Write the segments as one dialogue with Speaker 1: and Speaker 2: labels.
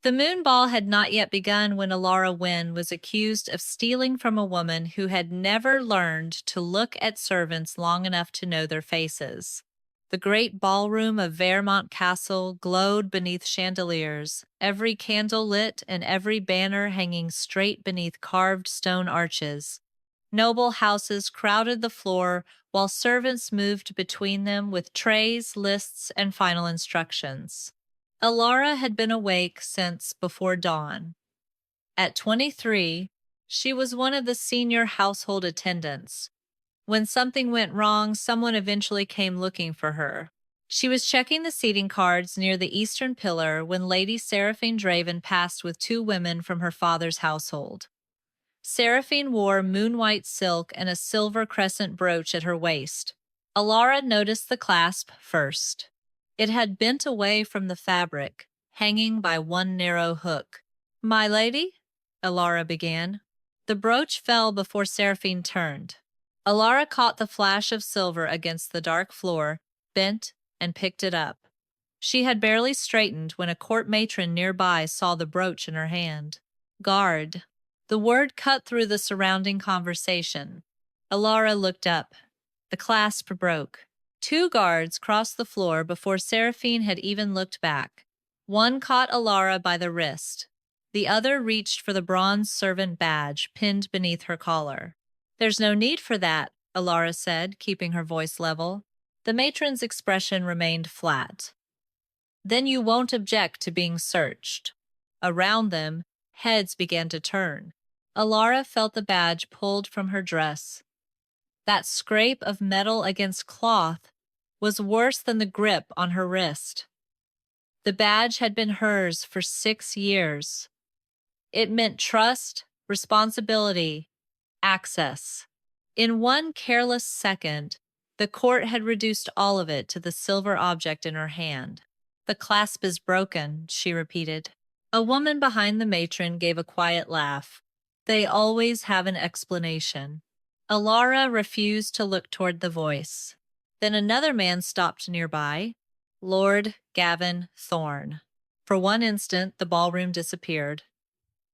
Speaker 1: The moon ball had not yet begun when Elara Wynn was accused of stealing from a woman who had never learned to look at servants long enough to know their faces. The great ballroom of Vermont Castle glowed beneath chandeliers, every candle lit and every banner hanging straight beneath carved stone arches. Noble houses crowded the floor while servants moved between them with trays, lists, and final instructions. Elara had been awake since before dawn. At 23, she was one of the senior household attendants. When something went wrong, someone eventually came looking for her. She was checking the seating cards near the eastern pillar when Lady Seraphine Draven passed with two women from her father's household. Seraphine wore moon-white silk and a silver crescent brooch at her waist. Elara noticed the clasp first. It had bent away from the fabric, hanging by one narrow hook. "My lady?" Elara began. The brooch fell before Seraphine turned. Elara caught the flash of silver against the dark floor, bent, and picked it up. She had barely straightened when a court matron nearby saw the brooch in her hand. "Guard." The word cut through the surrounding conversation. Elara looked up. The clasp broke. Two guards crossed the floor before Seraphine had even looked back. One caught Elara by the wrist. The other reached for the bronze servant badge pinned beneath her collar. "There's no need for that," Elara said, keeping her voice level. The matron's expression remained flat. "Then you won't object to being searched." Around them, heads began to turn. Elara felt the badge pulled from her dress. That scrape of metal against cloth was worse than the grip on her wrist. The badge had been hers for 6 years. It meant trust, responsibility, access. In one careless second, the court had reduced all of it to the silver object in her hand. "The clasp is broken," she repeated. A woman behind the matron gave a quiet laugh. "They always have an explanation." Elara refused to look toward the voice. Then another man stopped nearby, Lord Gavin Thorne. For one instant, the ballroom disappeared.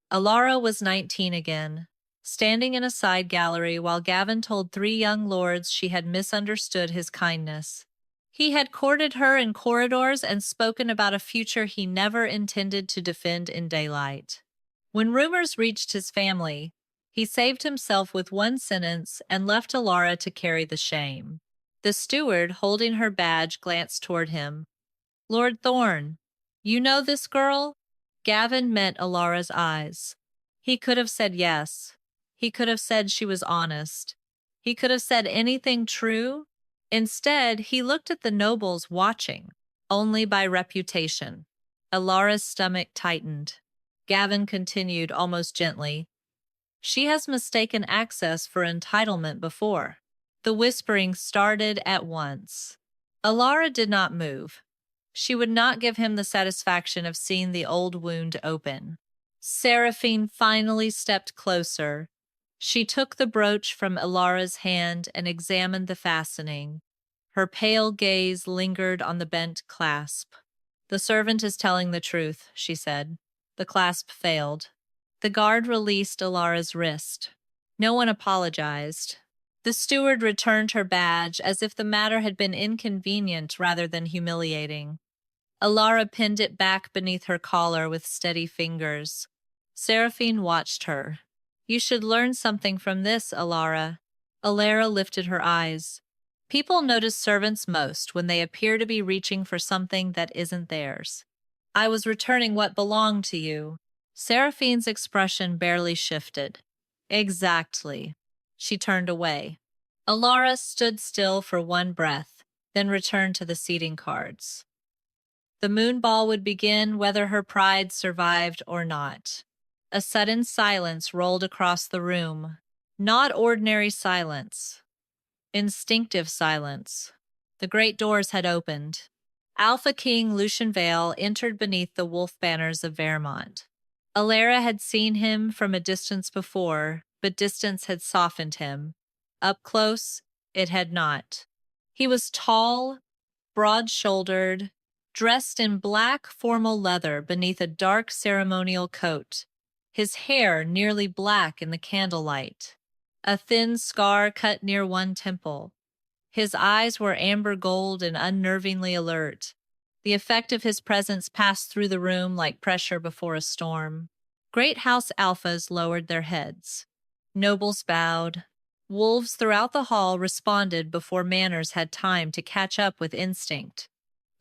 Speaker 1: Elara was 19 again, standing in a side gallery while Gavin told 3 young lords she had misunderstood his kindness. He had courted her in corridors and spoken about a future he never intended to defend in daylight. When rumors reached his family, he saved himself with one sentence and left Elara to carry the shame. The steward, holding her badge, glanced toward him. "Lord Thorne, you know this girl?" Gavin met Elara's eyes. He could have said yes. He could have said she was honest. He could have said anything true. Instead, he looked at the nobles watching, only by reputation. Elara's stomach tightened. Gavin continued almost gently. "She has mistaken access for entitlement before." The whispering started at once. Elara did not move. She would not give him the satisfaction of seeing the old wound open. Seraphine finally stepped closer. She took the brooch from Elara's hand and examined the fastening. Her pale gaze lingered on the bent clasp. "The servant is telling the truth," she said. The clasp failed. The guard released Elara's wrist. No one apologized. The steward returned her badge as if the matter had been inconvenient rather than humiliating. Elara pinned it back beneath her collar with steady fingers. Seraphine watched her. "You should learn something from this, Elara." Elara lifted her eyes. "People notice servants most when they appear to be reaching for something that isn't theirs. I was returning what belonged to you." Seraphine's expression barely shifted. "Exactly." She turned away. Elara stood still for one breath, then returned to the seating cards. The moon ball would begin whether her pride survived or not. A sudden silence rolled across the room. Not ordinary silence. Instinctive silence. The great doors had opened. Alpha King Lucian Vale entered beneath the wolf banners of Vermont. Elara had seen him from a distance before, but distance had softened him. Up close, it had not. He was tall, broad-shouldered, dressed in black formal leather beneath a dark ceremonial coat, his hair nearly black in the candlelight, a thin scar cut near one temple. His eyes were amber gold and unnervingly alert. The effect of his presence passed through the room like pressure before a storm. Great house alphas lowered their heads. Nobles bowed. Wolves throughout the hall responded before manners had time to catch up with instinct.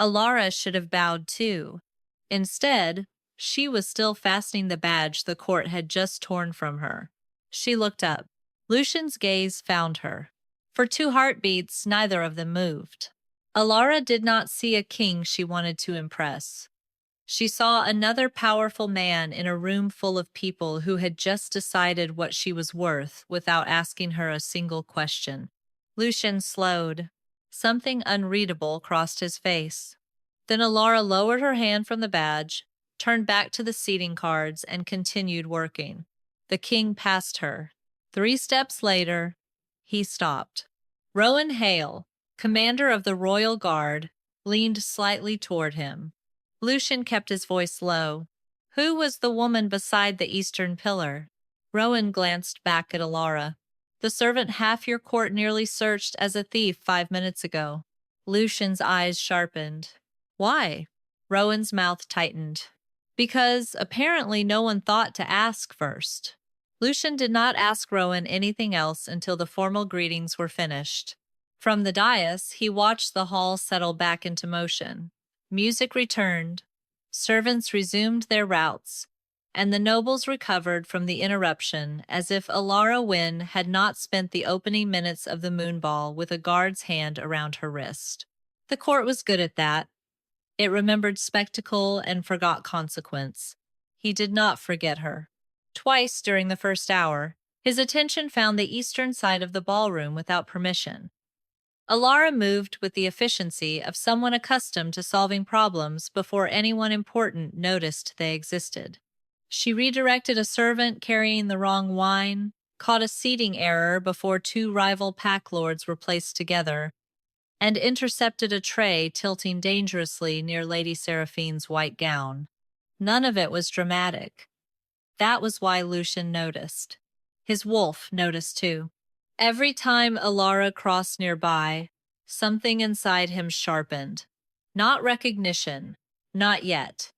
Speaker 1: Elara should have bowed too. Instead, she was still fastening the badge the court had just torn from her. She looked up. Lucian's gaze found her. For 2 heartbeats, neither of them moved. Elara did not see a king she wanted to impress. She saw another powerful man in a room full of people who had just decided what she was worth without asking her a single question. Lucian slowed. Something unreadable crossed his face. Then Elara lowered her hand from the badge, turned back to the seating cards, and continued working. The king passed her. 3 steps later, he stopped. Rowan Hale, commander of the Royal Guard, leaned slightly toward him. Lucian kept his voice low. Who was the woman beside the eastern pillar? Rowan glanced back at Elara. The servant half your court nearly searched as a thief 5 minutes ago. Lucian's eyes sharpened. Why? Rowan's mouth tightened. Because apparently no one thought to ask first. Lucian did not ask Rowan anything else until the formal greetings were finished. From the dais, he watched the hall settle back into motion. Music returned, servants resumed their routes, and the nobles recovered from the interruption as if Elara Wynn had not spent the opening minutes of the moon ball with a guard's hand around her wrist. The court was good at that. It remembered spectacle and forgot consequence. He did not forget her. Twice during the first hour, his attention found the eastern side of the ballroom without permission. Elara moved with the efficiency of someone accustomed to solving problems before anyone important noticed they existed. She redirected a servant carrying the wrong wine, caught a seating error before 2 rival pack lords were placed together, and intercepted a tray tilting dangerously near Lady Seraphine's white gown. None of it was dramatic. That was why Lucian noticed. His wolf noticed too. Every time Elara crossed nearby, something inside him sharpened. Not recognition, not yet,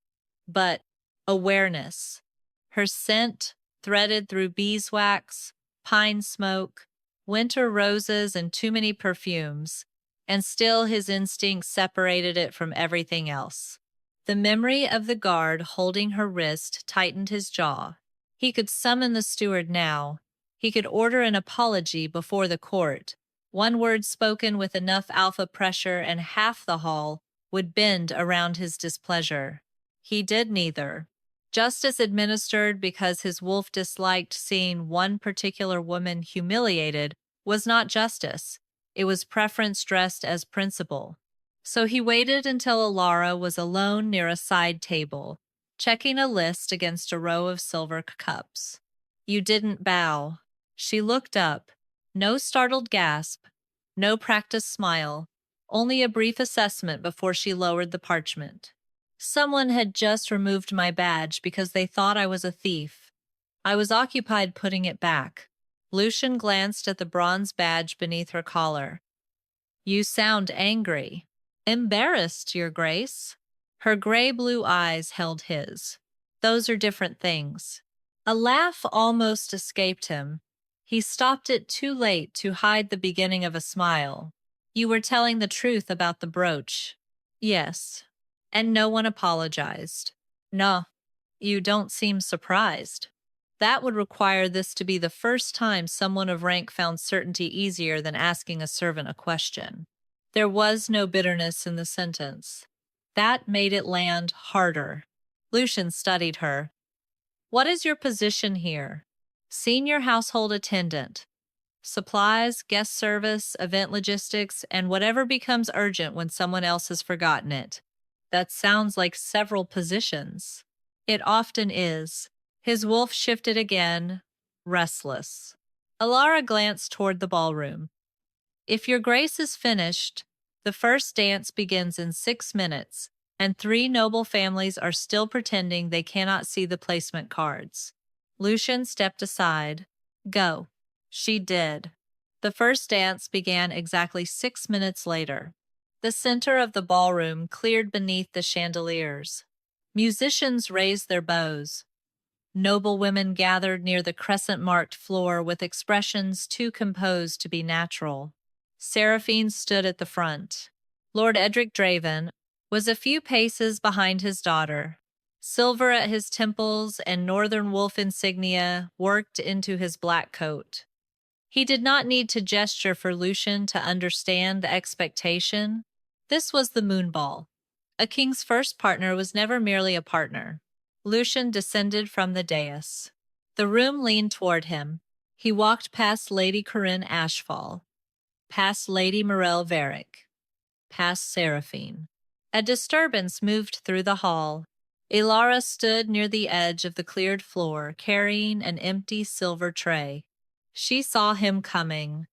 Speaker 1: but awareness. Her scent, threaded through beeswax, pine smoke, winter roses, and too many perfumes, and still his instinct separated it from everything else. The memory of the guard holding her wrist tightened his jaw. He could summon the steward now. He could order an apology before the court. 1 word spoken with enough alpha pressure and half the hall would bend around his displeasure. He did neither. Justice administered because his wolf disliked seeing one particular woman humiliated was not justice. It was preference dressed as principle. So he waited until Elara was alone near a side table, checking a list against a row of silver cups. You didn't bow. She looked up. No startled gasp, no practiced smile, only a brief assessment before she lowered the parchment. Someone had just removed my badge because they thought I was a thief. I was occupied putting it back. Lucian glanced at the bronze badge beneath her collar. You sound angry. Embarrassed, Your Grace. Her gray-blue eyes held his. Those are different things. A laugh almost escaped him. He stopped it too late to hide the beginning of a smile. You were telling the truth about the brooch. Yes. And no one apologized. No, you don't seem surprised. That would require this to be the first time someone of rank found certainty easier than asking a servant a question. There was no bitterness in the sentence. That made it land harder. Lucian studied her. What is your position here? Senior household attendant. Supplies, guest service, event logistics, and whatever becomes urgent when someone else has forgotten it. That sounds like several positions. It often is. His wolf shifted again, restless. Elara glanced toward the ballroom. If Your Grace is finished, the first dance begins in 6 minutes, and 3 noble families are still pretending they cannot see the placement cards. Lucian stepped aside. Go. She did. The first dance began exactly 6 minutes later. The center of the ballroom cleared beneath the chandeliers. Musicians raised their bows. Noble women gathered near the crescent-marked floor with expressions too composed to be natural. Seraphine stood at the front. Lord Edric Draven was a few paces behind his daughter. Silver at his temples and northern wolf insignia worked into his black coat. He did not need to gesture for Lucian to understand the expectation. This was the moon ball. A king's first partner was never merely a partner. Lucian descended from the dais. The room leaned toward him. He walked past Lady Corinne Ashfall, past Lady Morel Varick, past Seraphine. A disturbance moved through the hall. Elara stood near the edge of the cleared floor, carrying an empty silver tray. She saw him coming.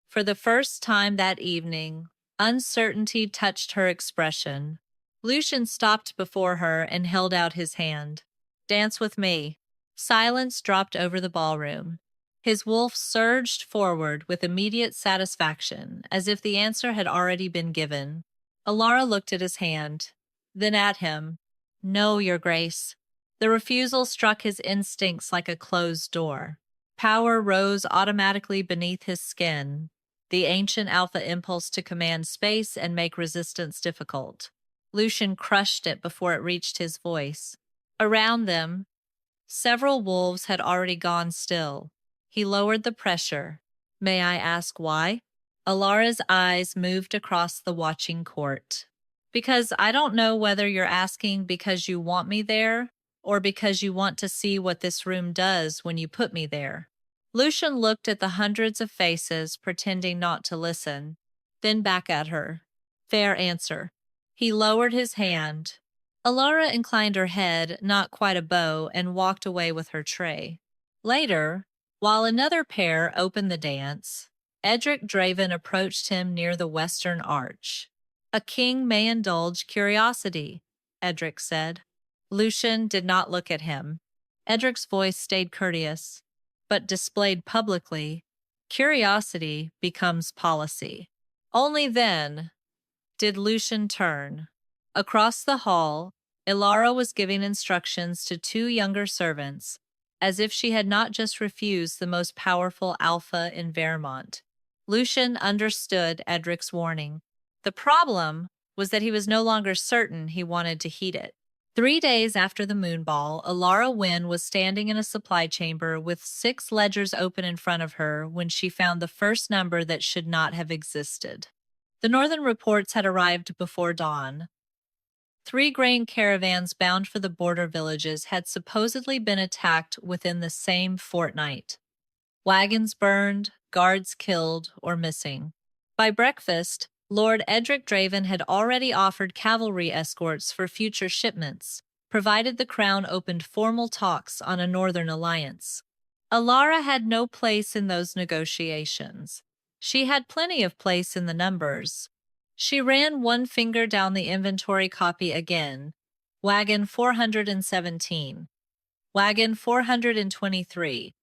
Speaker 1: For the first time that evening, uncertainty touched her expression. Lucian stopped before her and held out his hand. Dance with me. Silence dropped over the ballroom. His wolf surged forward with immediate satisfaction, as if the answer had already been given. Elara looked at his hand, then at him. No, Your Grace. The refusal struck his instincts like a closed door. Power rose automatically beneath his skin, the ancient alpha impulse to command space and make resistance difficult. Lucian crushed it before it reached his voice. Around them, several wolves had already gone still. He lowered the pressure. May I ask why? Alara's eyes moved across the watching court. Because I don't know whether you're asking because you want me there or because you want to see what this room does when you put me there. Lucian looked at the hundreds of faces, pretending not to listen, then back at her. Fair answer. He lowered his hand. Elara inclined her head, not quite a bow, and walked away with her tray. Later, while another pair opened the dance, Edric Draven approached him near the western arch. A king may indulge curiosity, Edric said. Lucian did not look at him. Edric's voice stayed courteous, but displayed publicly, curiosity becomes policy. Only then did Lucian turn. Across the hall, Elara was giving instructions to 2 younger servants, as if she had not just refused the most powerful alpha in Vermont. Lucian understood Edric's warning. The problem was that he was no longer certain he wanted to heed it. 3 days after the moon ball, Elara Wynn was standing in a supply chamber with 6 ledgers open in front of her when she found the first number that should not have existed. The northern reports had arrived before dawn. 3 grain caravans bound for the border villages had supposedly been attacked within the same fortnight. Wagons burned, guards killed or missing. By breakfast, Lord Edric Draven had already offered cavalry escorts for future shipments, provided the crown opened formal talks on a northern alliance. Elara had no place in those negotiations. She had plenty of place in the numbers. She ran one finger down the inventory copy again. Wagon 417. Wagon 423.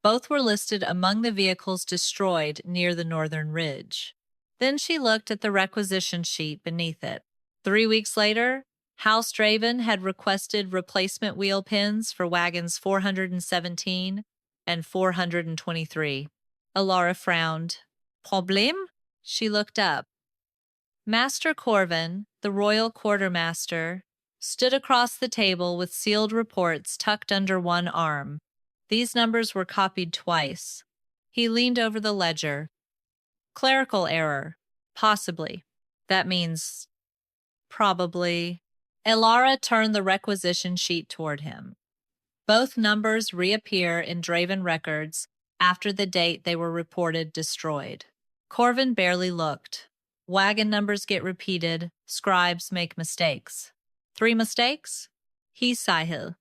Speaker 1: Both were listed among the vehicles destroyed near the northern ridge. Then she looked at the requisition sheet beneath it. 3 weeks later, House Draven had requested replacement wheel pins for wagons 417 and 423. Elara frowned. Problème? She looked up. Master Corvin, the royal quartermaster, stood across the table with sealed reports tucked under one arm. These numbers were copied twice. He leaned over the ledger. Clerical error. Possibly. That means probably. Elara turned the requisition sheet toward him. Both numbers reappear in Draven records after the date they were reported destroyed. Corvin barely looked. Wagon numbers get repeated. Scribes make mistakes. 3 mistakes? He Sahil.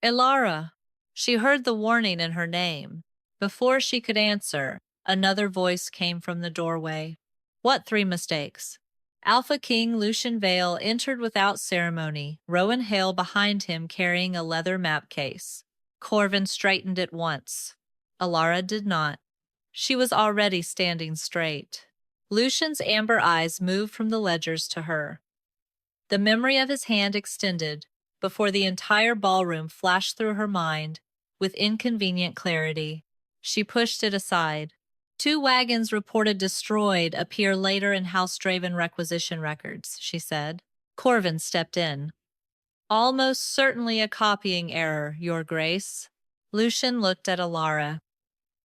Speaker 1: Elara. She heard the warning in her name. Before she could answer, another voice came from the doorway. What 3 mistakes? Alpha King Lucian Vale entered without ceremony, Rowan Hale behind him carrying a leather map case. Corvin straightened at once. Elara did not. She was already standing straight. Lucian's amber eyes moved from the ledgers to her. The memory of his hand extended before the entire ballroom flashed through her mind with inconvenient clarity. She pushed it aside. 2 wagons reported destroyed appear later in House Draven requisition records, she said. Corvin stepped in. Almost certainly a copying error, Your Grace. Lucian looked at Elara.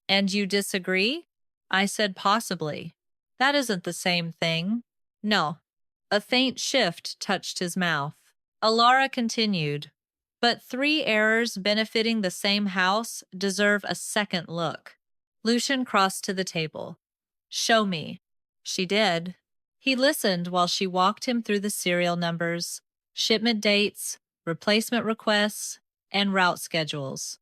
Speaker 1: And you disagree? I said possibly. That isn't the same thing. No. A faint shift touched his mouth. Elara continued. But 3 errors benefiting the same house deserve a second look. Lucian crossed to the table. Show me. She did. He listened while she walked him through the serial numbers, shipment dates, replacement requests, and route schedules.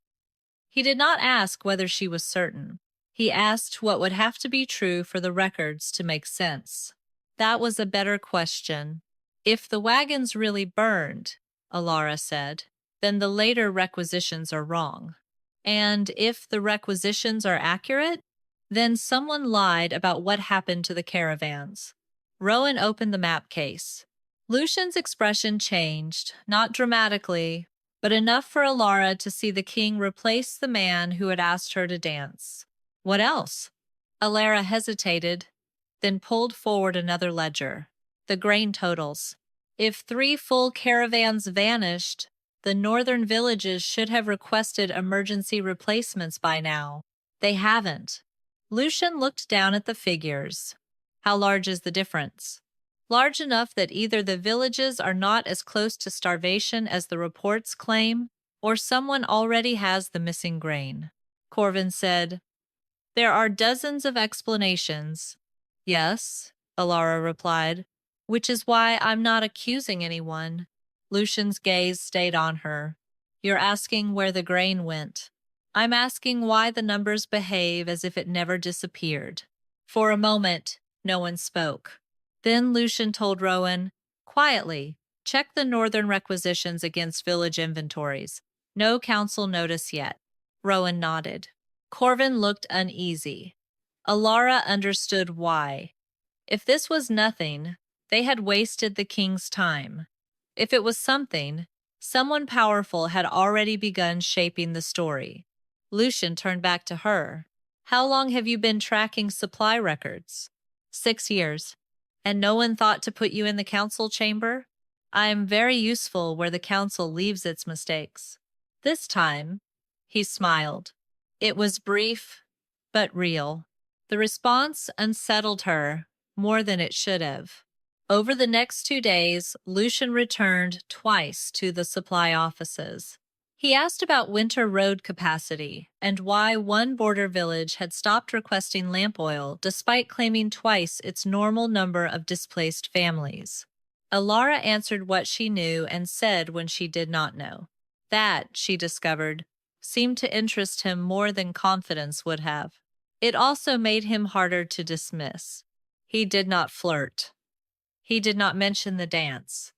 Speaker 1: He did not ask whether she was certain. He asked what would have to be true for the records to make sense. That was a better question. If the wagons really burned, Elara said, then the later requisitions are wrong. And if the requisitions are accurate, then someone lied about what happened to the caravans. Rowan opened the map case. Lucian's expression changed, not dramatically, but enough for Elara to see the king replace the man who had asked her to dance. What else? Elara hesitated, then pulled forward another ledger. The grain totals. If 3 full caravans vanished, the northern villages should have requested emergency replacements by now. They haven't. Lucian looked down at the figures. How large is the difference? Large enough that either the villages are not as close to starvation as the reports claim, or someone already has the missing grain. Corvin said, There are dozens of explanations. Yes, Elara replied, which is why I'm not accusing anyone. Lucian's gaze stayed on her. You're asking where the grain went. I'm asking why the numbers behave as if it never disappeared. For a moment, no one spoke. Then Lucian told Rowan, quietly, check the northern requisitions against village inventories. No council notice yet. Rowan nodded. Corvin looked uneasy. Elara understood why. If this was nothing, they had wasted the king's time. If it was something, someone powerful had already begun shaping the story. Lucian turned back to her. How long have you been tracking supply records? 6 years. And no one thought to put you in the council chamber? I am very useful where the council leaves its mistakes. This time, he smiled. It was brief, but real. The response unsettled her more than it should have. Over the next 2 days, Lucian returned twice to the supply offices. He asked about winter road capacity and why one border village had stopped requesting lamp oil despite claiming twice its normal number of displaced families. Elara answered what she knew and said when she did not know. That, she discovered, seemed to interest him more than confidence would have. It also made him harder to dismiss. He did not flirt. He did not mention the dance.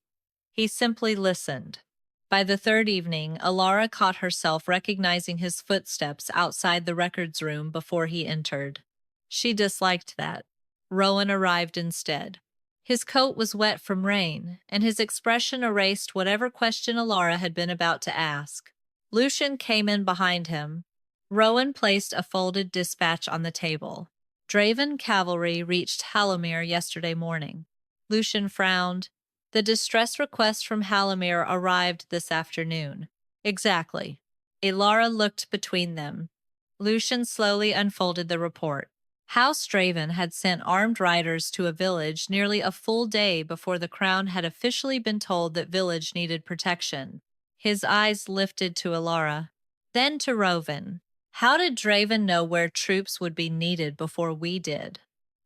Speaker 1: He simply listened. By the 3rd evening, Elara caught herself recognizing his footsteps outside the records room before he entered. She disliked that. Rowan arrived instead. His coat was wet from rain, and his expression erased whatever question Elara had been about to ask. Lucian came in behind him. Rowan placed a folded dispatch on the table. Draven cavalry reached Halimir yesterday morning. Lucian frowned. The distress request from Halimir arrived this afternoon. Exactly. Elara looked between them. Lucian slowly unfolded the report. House Draven had sent armed riders to a village nearly a full day before the crown had officially been told that village needed protection. His eyes lifted to Elara, then to Rowan. How did Draven know where troops would be needed before we did?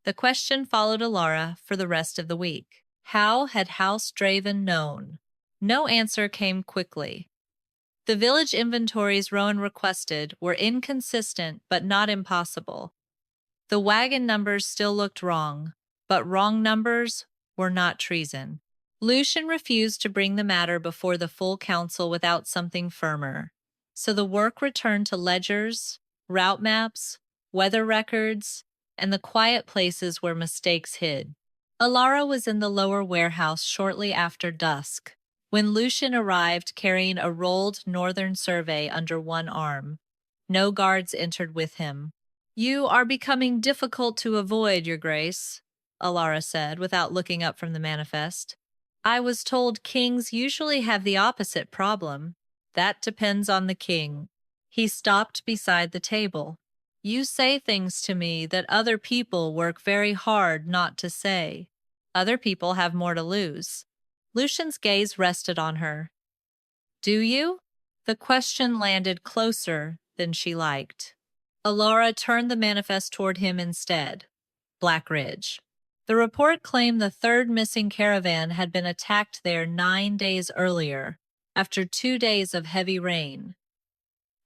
Speaker 1: The question followed Elara for the rest of the week. How had House Draven known? No answer came quickly. The village inventories Rowan requested were inconsistent but not impossible. The wagon numbers still looked wrong, but wrong numbers were not treason. Lucian refused to bring the matter before the full council without something firmer, so the work returned to ledgers, route maps, weather records, and the quiet places where mistakes hid. Elara was in the lower warehouse shortly after dusk, when Lucian arrived carrying a rolled northern survey under one arm. No guards entered with him. "You are becoming difficult to avoid, Your Grace," Elara said, without looking up from the manifest. "I was told kings usually have the opposite problem." "That depends on the king." He stopped beside the table. "You say things to me that other people work very hard not to say. Other people have more to lose." Lucian's gaze rested on her. "Do you?" The question landed closer than she liked. Elara turned the manifest toward him instead. Black Ridge. The report claimed the third missing caravan had been attacked there 9 days earlier, after 2 days of heavy rain.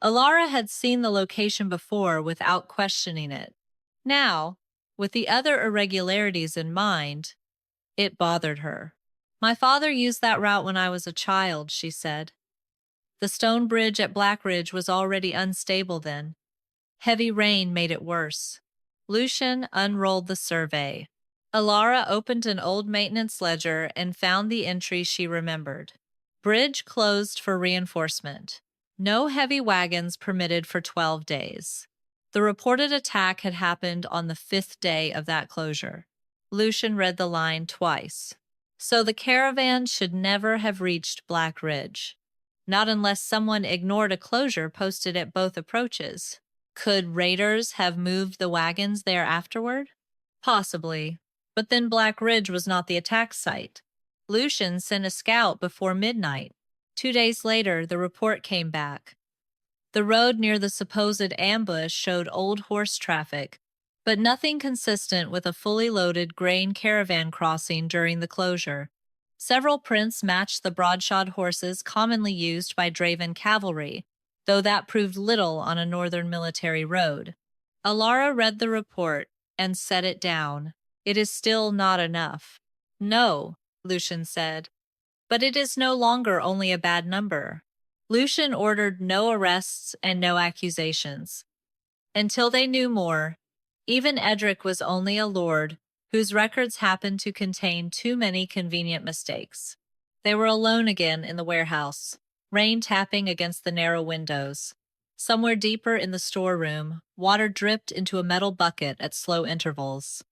Speaker 1: Elara had seen the location before without questioning it. Now, with the other irregularities in mind, it bothered her. "My father used that route when I was a child," she said. The stone bridge at Black Ridge was already unstable then. Heavy rain made it worse. Lucian unrolled the survey. Elara opened an old maintenance ledger and found the entry she remembered. Bridge closed for reinforcement. No heavy wagons permitted for 12 days. The reported attack had happened on the 5th day of that closure. Lucian read the line twice. So the caravan should never have reached Black Ridge. Not unless someone ignored a closure posted at both approaches. Could raiders have moved the wagons there afterward? Possibly, but then Black Ridge was not the attack site. Lucian sent a scout before midnight. 2 days later, the report came back. The road near the supposed ambush showed old horse traffic, but nothing consistent with a fully loaded grain caravan crossing during the closure. Several prints matched the broadshod horses commonly used by Draven cavalry, though that proved little on a northern military road. Elara read the report and set it down. "It is still not enough." "No," Lucian said, "but it is no longer only a bad number." Lucian ordered no arrests and no accusations. Until they knew more, even Edric was only a lord whose records happened to contain too many convenient mistakes. They were alone again in the warehouse, rain tapping against the narrow windows. Somewhere deeper in the storeroom, water dripped into a metal bucket at slow intervals.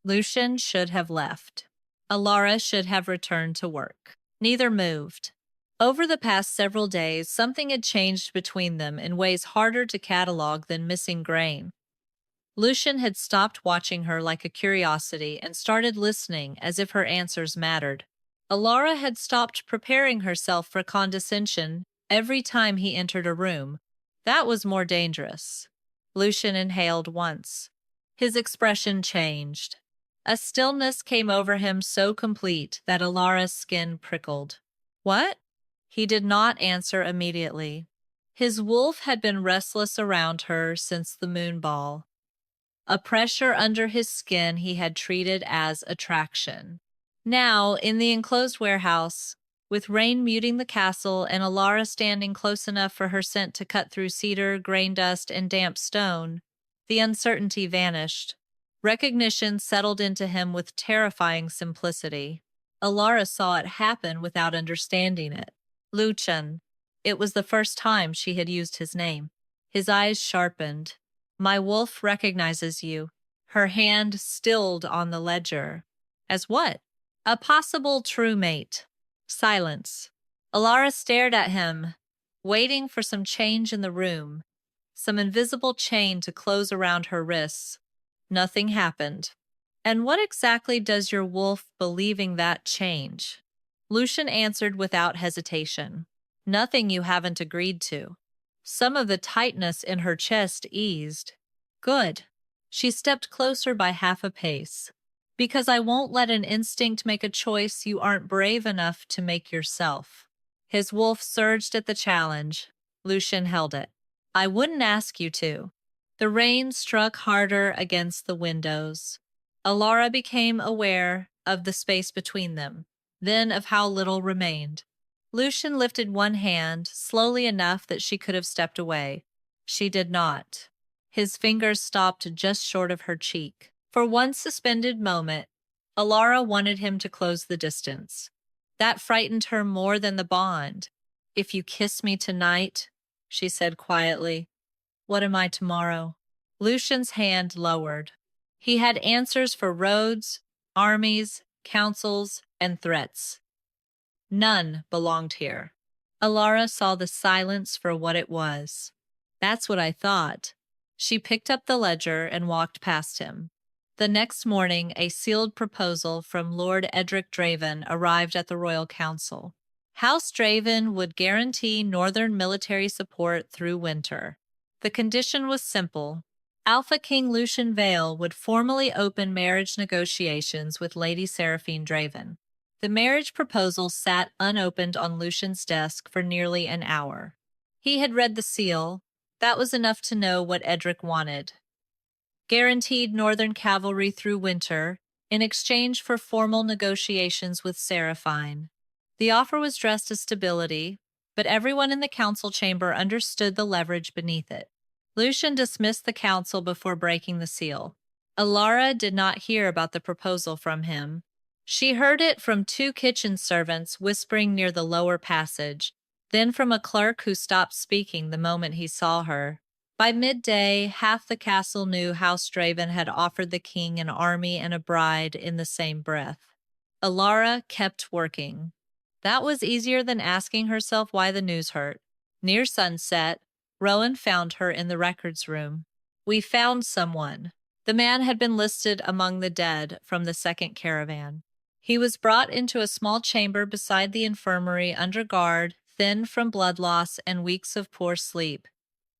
Speaker 1: Lucian should have left. Elara should have returned to work. Neither moved. Over the past several days, something had changed between them in ways harder to catalog than missing grain. Lucian had stopped watching her like a curiosity and started listening as if her answers mattered. Elara had stopped preparing herself for condescension every time he entered a room. That was more dangerous. Lucian inhaled once. His expression changed. A stillness came over him so complete that Elara's skin prickled. "What?" He did not answer immediately. His wolf had been restless around her since the moon ball. A pressure under his skin he had treated as attraction. Now, in the enclosed warehouse, with rain muting the castle and Elara standing close enough for her scent to cut through cedar, grain dust, and damp stone, the uncertainty vanished. Recognition settled into him with terrifying simplicity. Elara saw it happen without understanding it. Lucian. It was the first time she had used his name. His eyes sharpened. "My wolf recognizes you." Her hand stilled on the ledger. "As what?" "A possible true mate." Silence. Elara stared at him, waiting for some change in the room, some invisible chain to close around her wrists. Nothing happened. "And what exactly does your wolf believing that change?" Lucian answered without hesitation. "Nothing you haven't agreed to." Some of the tightness in her chest eased. "Good." She stepped closer by half a pace. "Because I won't let an instinct make a choice you aren't brave enough to make yourself." His wolf surged at the challenge. Lucian held it. "I wouldn't ask you to." The rain struck harder against the windows. Elara became aware of the space between them, then of how little remained. Lucian lifted one hand, slowly enough that she could have stepped away. She did not. His fingers stopped just short of her cheek. For one suspended moment, Elara wanted him to close the distance. That frightened her more than the bond. "If you kiss me tonight," she said quietly, "what am I tomorrow?" Lucian's hand lowered. He had answers for roads, armies, councils, and threats. None belonged here. Elara saw the silence for what it was. "That's what I thought." She picked up the ledger and walked past him. The next morning, a sealed proposal from Lord Edric Draven arrived at the Royal Council. House Draven would guarantee northern military support through winter. The condition was simple. Alpha King Lucian Vale would formally open marriage negotiations with Lady Seraphine Draven. The marriage proposal sat unopened on Lucian's desk for nearly an hour. He had read the seal. That was enough to know what Edric wanted. Guaranteed northern cavalry through winter, in exchange for formal negotiations with Seraphine. The offer was dressed as stability, but everyone in the council chamber understood the leverage beneath it. Lucian dismissed the council before breaking the seal. Elara did not hear about the proposal from him. She heard it from two kitchen servants whispering near the lower passage, then from a clerk who stopped speaking the moment he saw her. By midday, half the castle knew House Draven had offered the king an army and a bride in the same breath. Elara kept working. That was easier than asking herself why the news hurt. Near sunset, Rowan found her in the records room. "We found someone." The man had been listed among the dead from the second caravan. He was brought into a small chamber beside the infirmary under guard, thin from blood loss and weeks of poor sleep.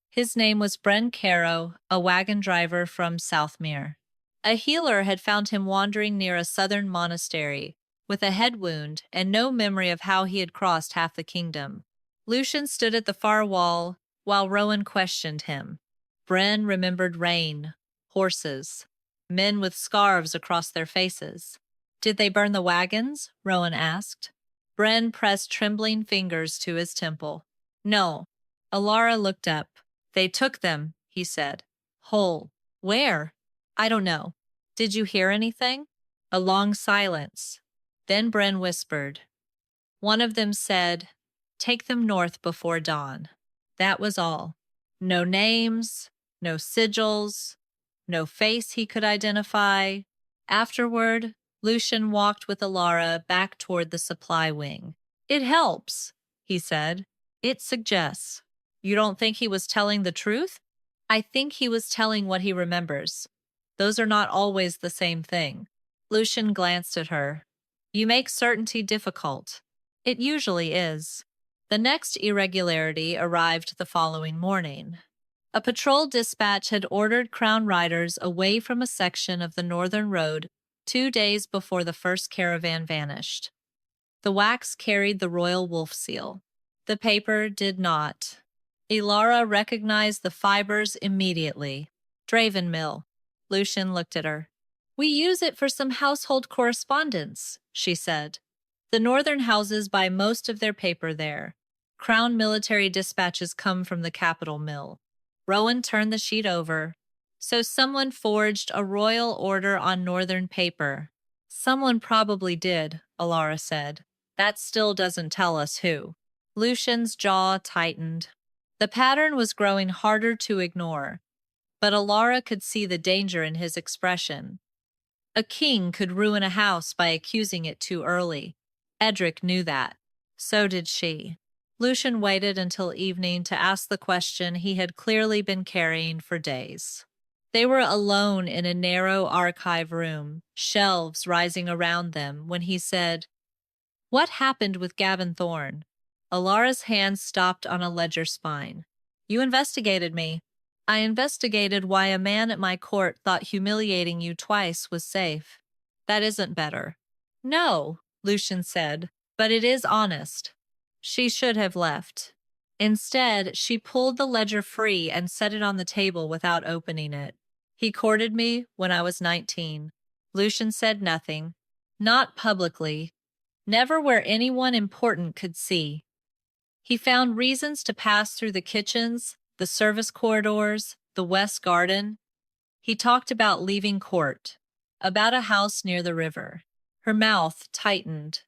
Speaker 1: His name was Bren Caro, a wagon driver from Southmere. A healer had found him wandering near a southern monastery, with a head wound and no memory of how he had crossed half the kingdom. Lucian stood at the far wall while Rowan questioned him. Bren remembered rain, horses, men with scarves across their faces. "Did they burn the wagons?" Rowan asked. Bren pressed trembling fingers to his temple. "No." Elara looked up. "They took them," he said. "Whole. Where?" "I don't know." "Did you hear anything?" A long silence. Then Bren whispered. One of them said, "Take them north before dawn." That was all. No names, no sigils, no face he could identify. Afterward, Lucian walked with Elara back toward the supply wing. "It helps," he said. "It suggests." "You don't think he was telling the truth?" "I think he was telling what he remembers. Those are not always the same thing." Lucian glanced at her. "You make certainty difficult." "It usually is." The next irregularity arrived the following morning. A patrol dispatch had ordered Crown riders away from a section of the northern road 2 days before the first caravan vanished. The wax carried the royal wolf seal. The paper did not. Elara recognized the fibers immediately. "Draven Mill." Lucian looked at her. "We use it for some household correspondence," she said. "The northern houses buy most of their paper there. Crown military dispatches come from the capital mill." Rowan turned the sheet over. "So someone forged a royal order on northern paper." "Someone probably did," Elara said. "That still doesn't tell us who." Lucian's jaw tightened. The pattern was growing harder to ignore, but Elara could see the danger in his expression. A king could ruin a house by accusing it too early. Edric knew that. So did she. Lucian waited until evening to ask the question he had clearly been carrying for days. They were alone in a narrow archive room, shelves rising around them, when he said, "What happened with Gavin Thorne?" Alara's hand stopped on a ledger spine. "You investigated me. I investigated why a man at my court thought humiliating you twice was safe. That isn't better." "No," Lucian said, "but it is honest." She should have left. Instead, she pulled the ledger free and set it on the table without opening it. "He courted me when I was 19. Lucian said nothing. Not publicly, never where anyone important could see. He found reasons to pass through the kitchens, the service corridors, the west garden. He talked about leaving court, about a house near the river. Her mouth tightened.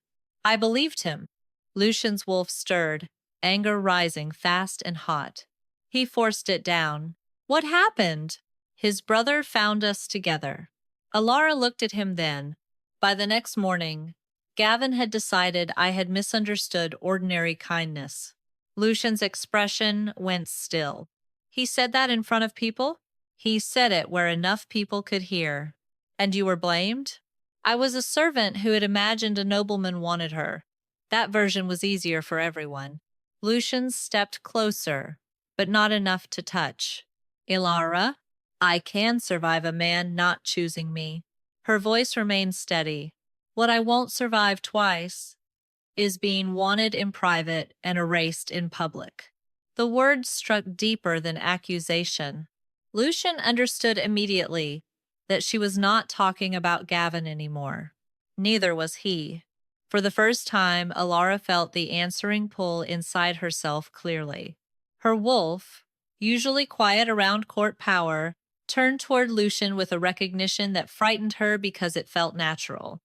Speaker 1: I believed him. Lucian's wolf stirred, anger rising fast and hot. He forced it down. What happened? His brother found us together. Elara looked at him then. By the next morning, Gavin had decided I had misunderstood ordinary kindness. Lucian's expression went still. He said that in front of people? He said it where enough people could hear. And you were blamed? I was a servant who had imagined a nobleman wanted her. That version was easier for everyone. Lucian stepped closer, but not enough to touch. Elara, I can survive a man not choosing me. Her voice remained steady. What I won't survive twice is being wanted in private and erased in public. The words struck deeper than accusation. Lucian understood immediately that she was not talking about Gavin anymore. Neither was he. For the first time, Elara felt the answering pull inside herself clearly. Her wolf, usually quiet around court power, turned toward Lucian with a recognition that frightened her because it felt natural.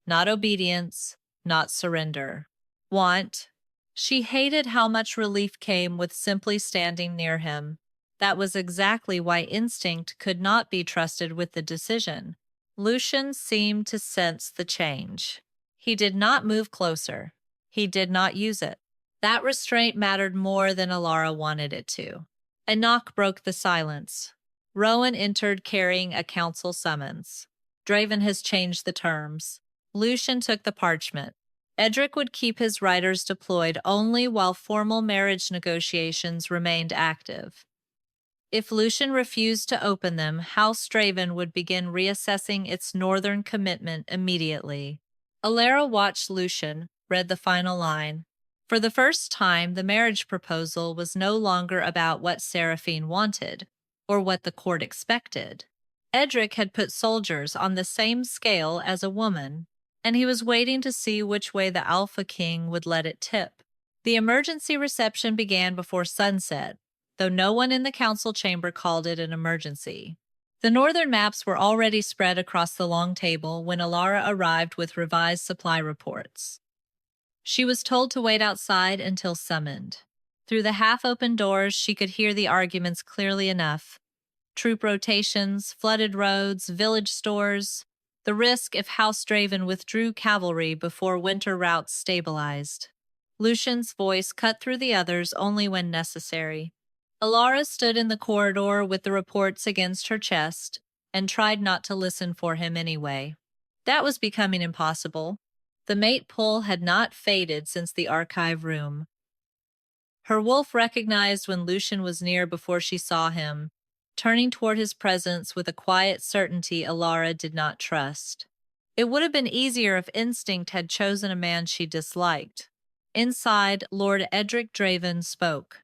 Speaker 1: Not obedience, not surrender. Want. She hated how much relief came with simply standing near him. That was exactly why instinct could not be trusted with the decision. Lucian seemed to sense the change. He did not move closer. He did not use it. That restraint mattered more than Elara wanted it to. A knock broke the silence. Rowan entered carrying a council summons. Draven has changed the terms. Lucian took the parchment. Edric would keep his riders deployed only while formal marriage negotiations remained active. If Lucian refused to open them, House Draven would begin reassessing its northern commitment immediately. Elara watched Lucian, read the final line. For the first time, the marriage proposal was no longer about what Seraphine wanted, or what the court expected. Edric had put soldiers on the same scale as a woman, and he was waiting to see which way the Alpha King would let it tip. The emergency reception began before sunset, though no one in the council chamber called it an emergency. The northern maps were already spread across the long table when Elara arrived with revised supply reports. She was told to wait outside until summoned. Through the half-open doors, she could hear the arguments clearly enough. Troop rotations, flooded roads, village stores, the risk if House Draven withdrew cavalry before winter routes stabilized. Lucian's voice cut through the others only when necessary. Elara stood in the corridor with the reports against her chest and tried not to listen for him anyway. That was becoming impossible. The mate pull had not faded since the archive room. Her wolf recognized when Lucian was near before she saw him, turning toward his presence with a quiet certainty Elara did not trust. It would have been easier if instinct had chosen a man she disliked. Inside, Lord Edric Draven spoke.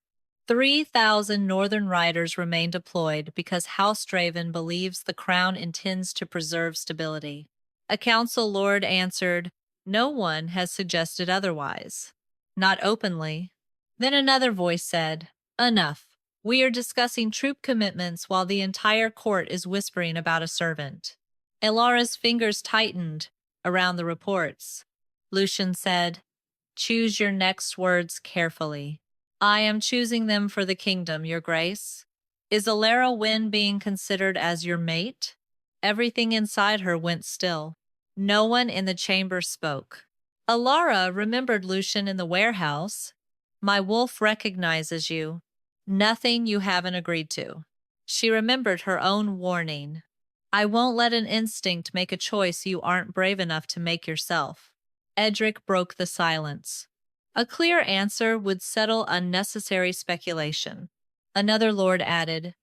Speaker 1: 3,000 northern riders remain deployed because House Draven believes the crown intends to preserve stability. A council lord answered, "No one has suggested otherwise." Not openly. Then another voice said, "Enough. We are discussing troop commitments while the entire court is whispering about a servant." Elara's fingers tightened around the reports. Lucian said, "Choose your next words carefully. I am choosing them for the kingdom, your grace. Is Elara Wynn being considered as your mate?" Everything inside her went still. No one in the chamber spoke. Elara remembered Lucian in the warehouse. "My wolf recognizes you. Nothing you haven't agreed to." She remembered her own warning. "I won't let an instinct make a choice you aren't brave enough to make yourself." Edric broke the silence. A clear answer would settle unnecessary speculation. Another lord added,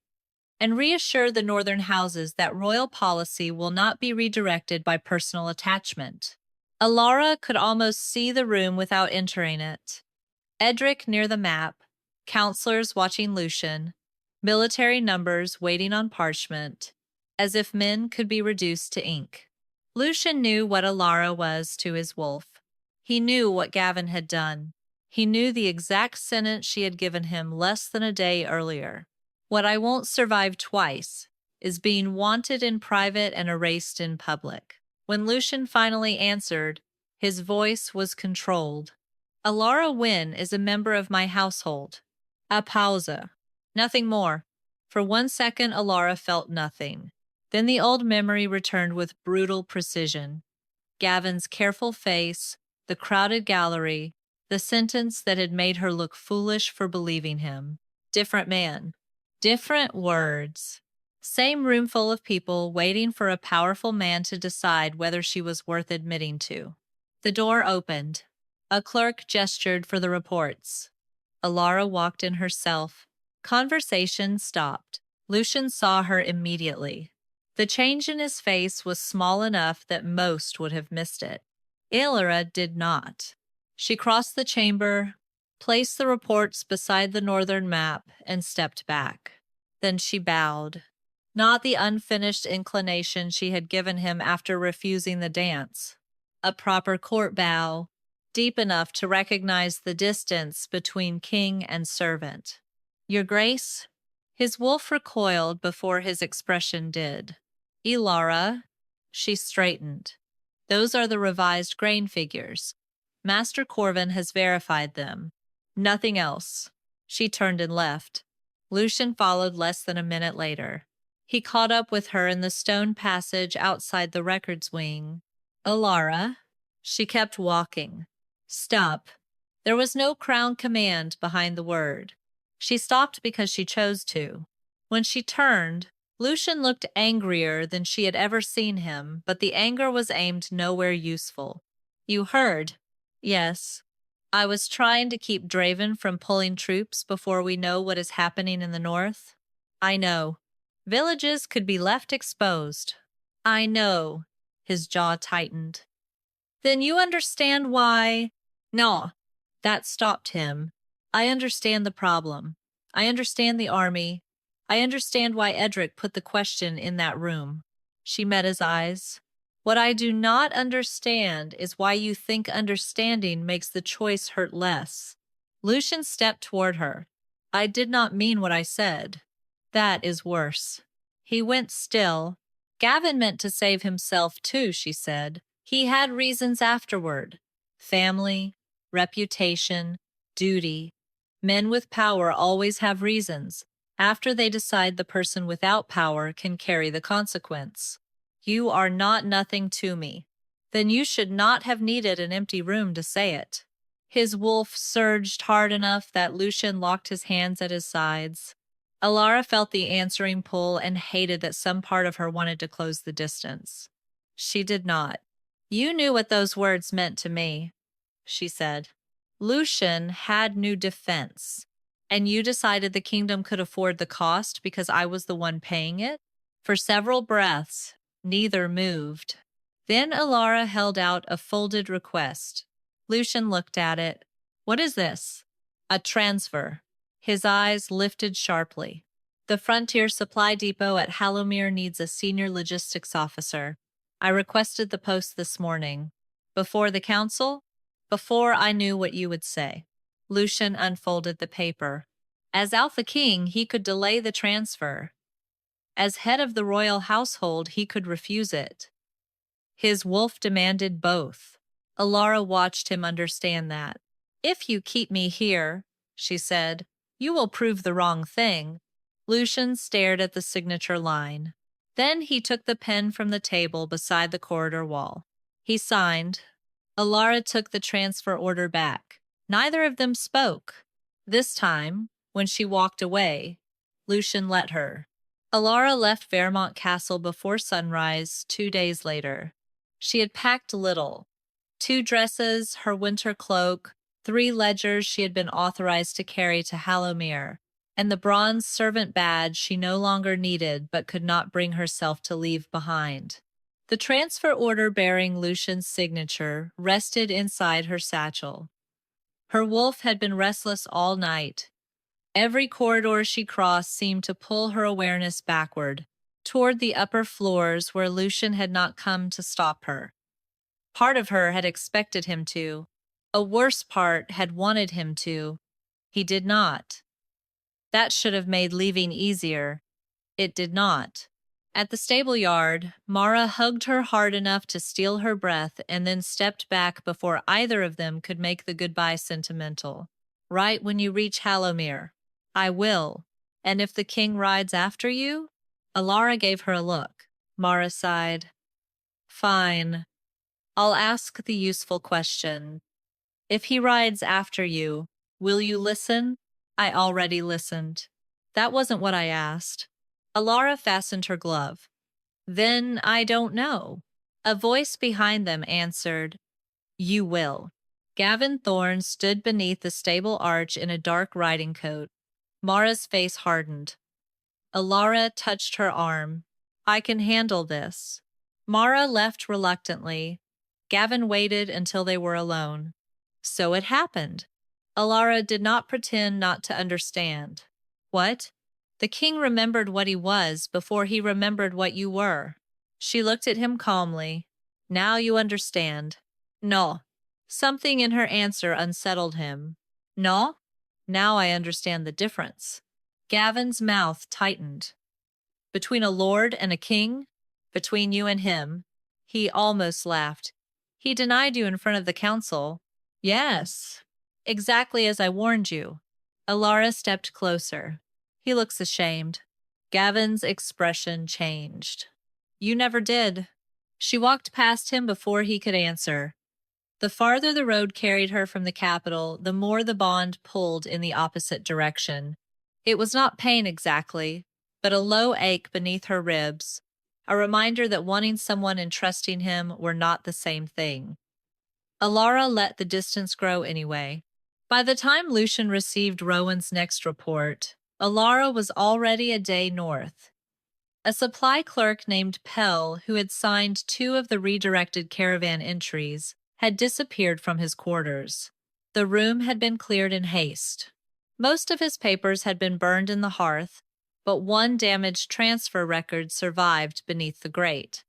Speaker 1: "And reassure the northern houses that royal policy will not be redirected by personal attachment." Elara could almost see the room without entering it. Edric near the map, counselors watching Lucian, military numbers waiting on parchment, as if men could be reduced to ink. Lucian knew what Elara was to his wolf. He knew what Gavin had done. He knew the exact sentence she had given him less than a day earlier. What I won't survive twice is being wanted in private and erased in public. When Lucian finally answered, his voice was controlled. Elara Wynn is a member of my household. A pausa. Nothing more. For 1 second, Elara felt nothing. Then the old memory returned with brutal precision. Gavin's careful face, the crowded gallery, the sentence that had made her look foolish for believing him. Different man. Different words. Same room full of people waiting for a powerful man to decide whether she was worth admitting to. The door opened. A clerk gestured for the reports. Elara walked in herself. Conversation stopped. Lucian saw her immediately. The change in his face was small enough that most would have missed it. Elara did not. She crossed the chamber, placed the reports beside the northern map, and stepped back. Then she bowed. Not the unfinished inclination she had given him after refusing the dance. A proper court bow, deep enough to recognize the distance between king and servant. Your Grace? His wolf recoiled before his expression did. Elara, she straightened. Those are the revised grain figures. Master Corvin has verified them. Nothing else. She turned and left. Lucian followed less than a minute later. He caught up with her in the stone passage outside the records wing. Elara, she kept walking. Stop. There was no crown command behind the word. She stopped because she chose to. When she turned, Lucian looked angrier than she had ever seen him, but the anger was aimed nowhere useful. You heard? Yes. I was trying to keep Draven from pulling troops before we know what is happening in the north. I know. Villages could be left exposed. I know. His jaw tightened. Then you understand why... No. That stopped him. I understand the problem. I understand the army. I understand why Edric put the question in that room. She met his eyes. What I do not understand is why you think understanding makes the choice hurt less. Lucian stepped toward her. I did not mean what I said. That is worse. He went still. Gavin meant to save himself too, she said. He had reasons afterward. Family, reputation, duty. Men with power always have reasons, after they decide the person without power can carry the consequence. You are not nothing to me. Then you should not have needed an empty room to say it. His wolf surged hard enough that Lucian locked his hands at his sides. Elara felt the answering pull and hated that some part of her wanted to close the distance. She did not. You knew what those words meant to me, she said. Lucian had new defense, and you decided the kingdom could afford the cost because I was the one paying it? For several breaths, neither moved. Then Elara held out a folded request. Lucian looked at it. What is this? A transfer. His eyes lifted sharply. The Frontier Supply Depot at Hallowmere needs a senior logistics officer. I requested the post this morning. Before the council? Before I knew what you would say. Lucian unfolded the paper. As Alpha King, he could delay the transfer. As head of the royal household, he could refuse it. His wolf demanded both. Elara watched him understand that. If you keep me here, she said, you will prove the wrong thing. Lucian stared at the signature line. Then he took the pen from the table beside the corridor wall. He signed. Elara took the transfer order back. Neither of them spoke. This time, when she walked away, Lucian let her. Elara left Vermont Castle before sunrise 2 days later. She had packed little. 2 dresses, her winter cloak, 3 ledgers she had been authorized to carry to Hallowmere, and the bronze servant badge she no longer needed but could not bring herself to leave behind. The transfer order bearing Lucian's signature rested inside her satchel. Her wolf had been restless all night. Every corridor she crossed seemed to pull her awareness backward. toward the upper floors where Lucian had not come to stop her. Part of her had expected him to. A worse part had wanted him to. He did not. That should have made leaving easier. It did not. At the stable yard, Mara hugged her hard enough to steal her breath and then stepped back before either of them could make the goodbye sentimental. Right when you reach Hallowmere. I will. And if the king rides after you? Elara gave her a look. Mara sighed. Fine. I'll ask the useful question. If he rides after you, will you listen? I already listened. That wasn't what I asked. Elara fastened her glove. Then I don't know. A voice behind them answered, You will. Gavin Thorne stood beneath the stable arch in a dark riding coat. Mara's face hardened. Elara touched her arm. I can handle this. Mara left reluctantly. Gavin waited until they were alone. So it happened. Elara did not pretend not to understand. What? The king remembered what he was before he remembered what you were. She looked at him calmly. Now you understand. No. Something in her answer unsettled him. No? Now I understand the difference. Gavin's mouth tightened. Between a lord and a king? Between you and him. He almost laughed. He denied you in front of the council. Yes. Exactly as I warned you. Elara stepped closer. He looks ashamed. Gavin's expression changed. You never did. She walked past him before he could answer. The farther the road carried her from the capital, the more the bond pulled in the opposite direction. It was not pain exactly, but a low ache beneath her ribs, a reminder that wanting someone and trusting him were not the same thing. Elara let the distance grow anyway. By the time Lucian received Rowan's next report, Elara was already a day north. A supply clerk named Pell, who had signed 2 of the redirected caravan entries, had disappeared from his quarters. The room had been cleared in haste. Most of his papers had been burned in the hearth, but one damaged transfer record survived beneath the grate.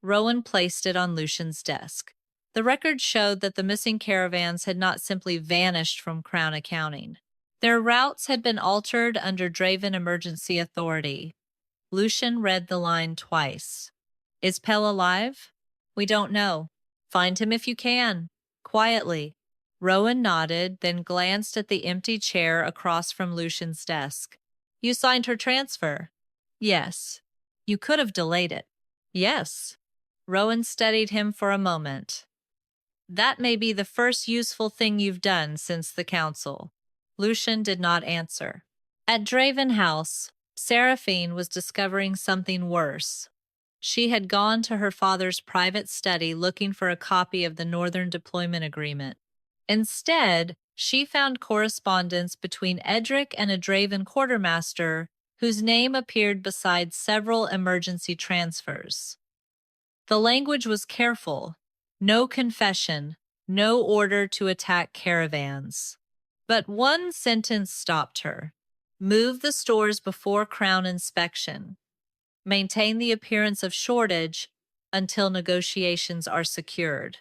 Speaker 1: Rowan placed it on Lucian's desk. The record showed that the missing caravans had not simply vanished from Crown Accounting. Their routes had been altered under Draven Emergency Authority. Lucian read the line twice. Is Pell alive? We don't know. Find him if you can. Quietly. Rowan nodded, then glanced at the empty chair across from Lucian's desk. You signed her transfer? Yes. You could have delayed it. Yes. Rowan studied him for a moment. That may be the first useful thing you've done since the council. Lucian did not answer. At Draven House, Seraphine was discovering something worse. She had gone to her father's private study looking for a copy of the Northern Deployment Agreement. Instead, she found correspondence between Edric and a Draven quartermaster whose name appeared beside several emergency transfers. The language was careful. No confession, no order to attack caravans. But one sentence stopped her. Move the stores before Crown inspection. Maintain the appearance of shortage until negotiations are secured.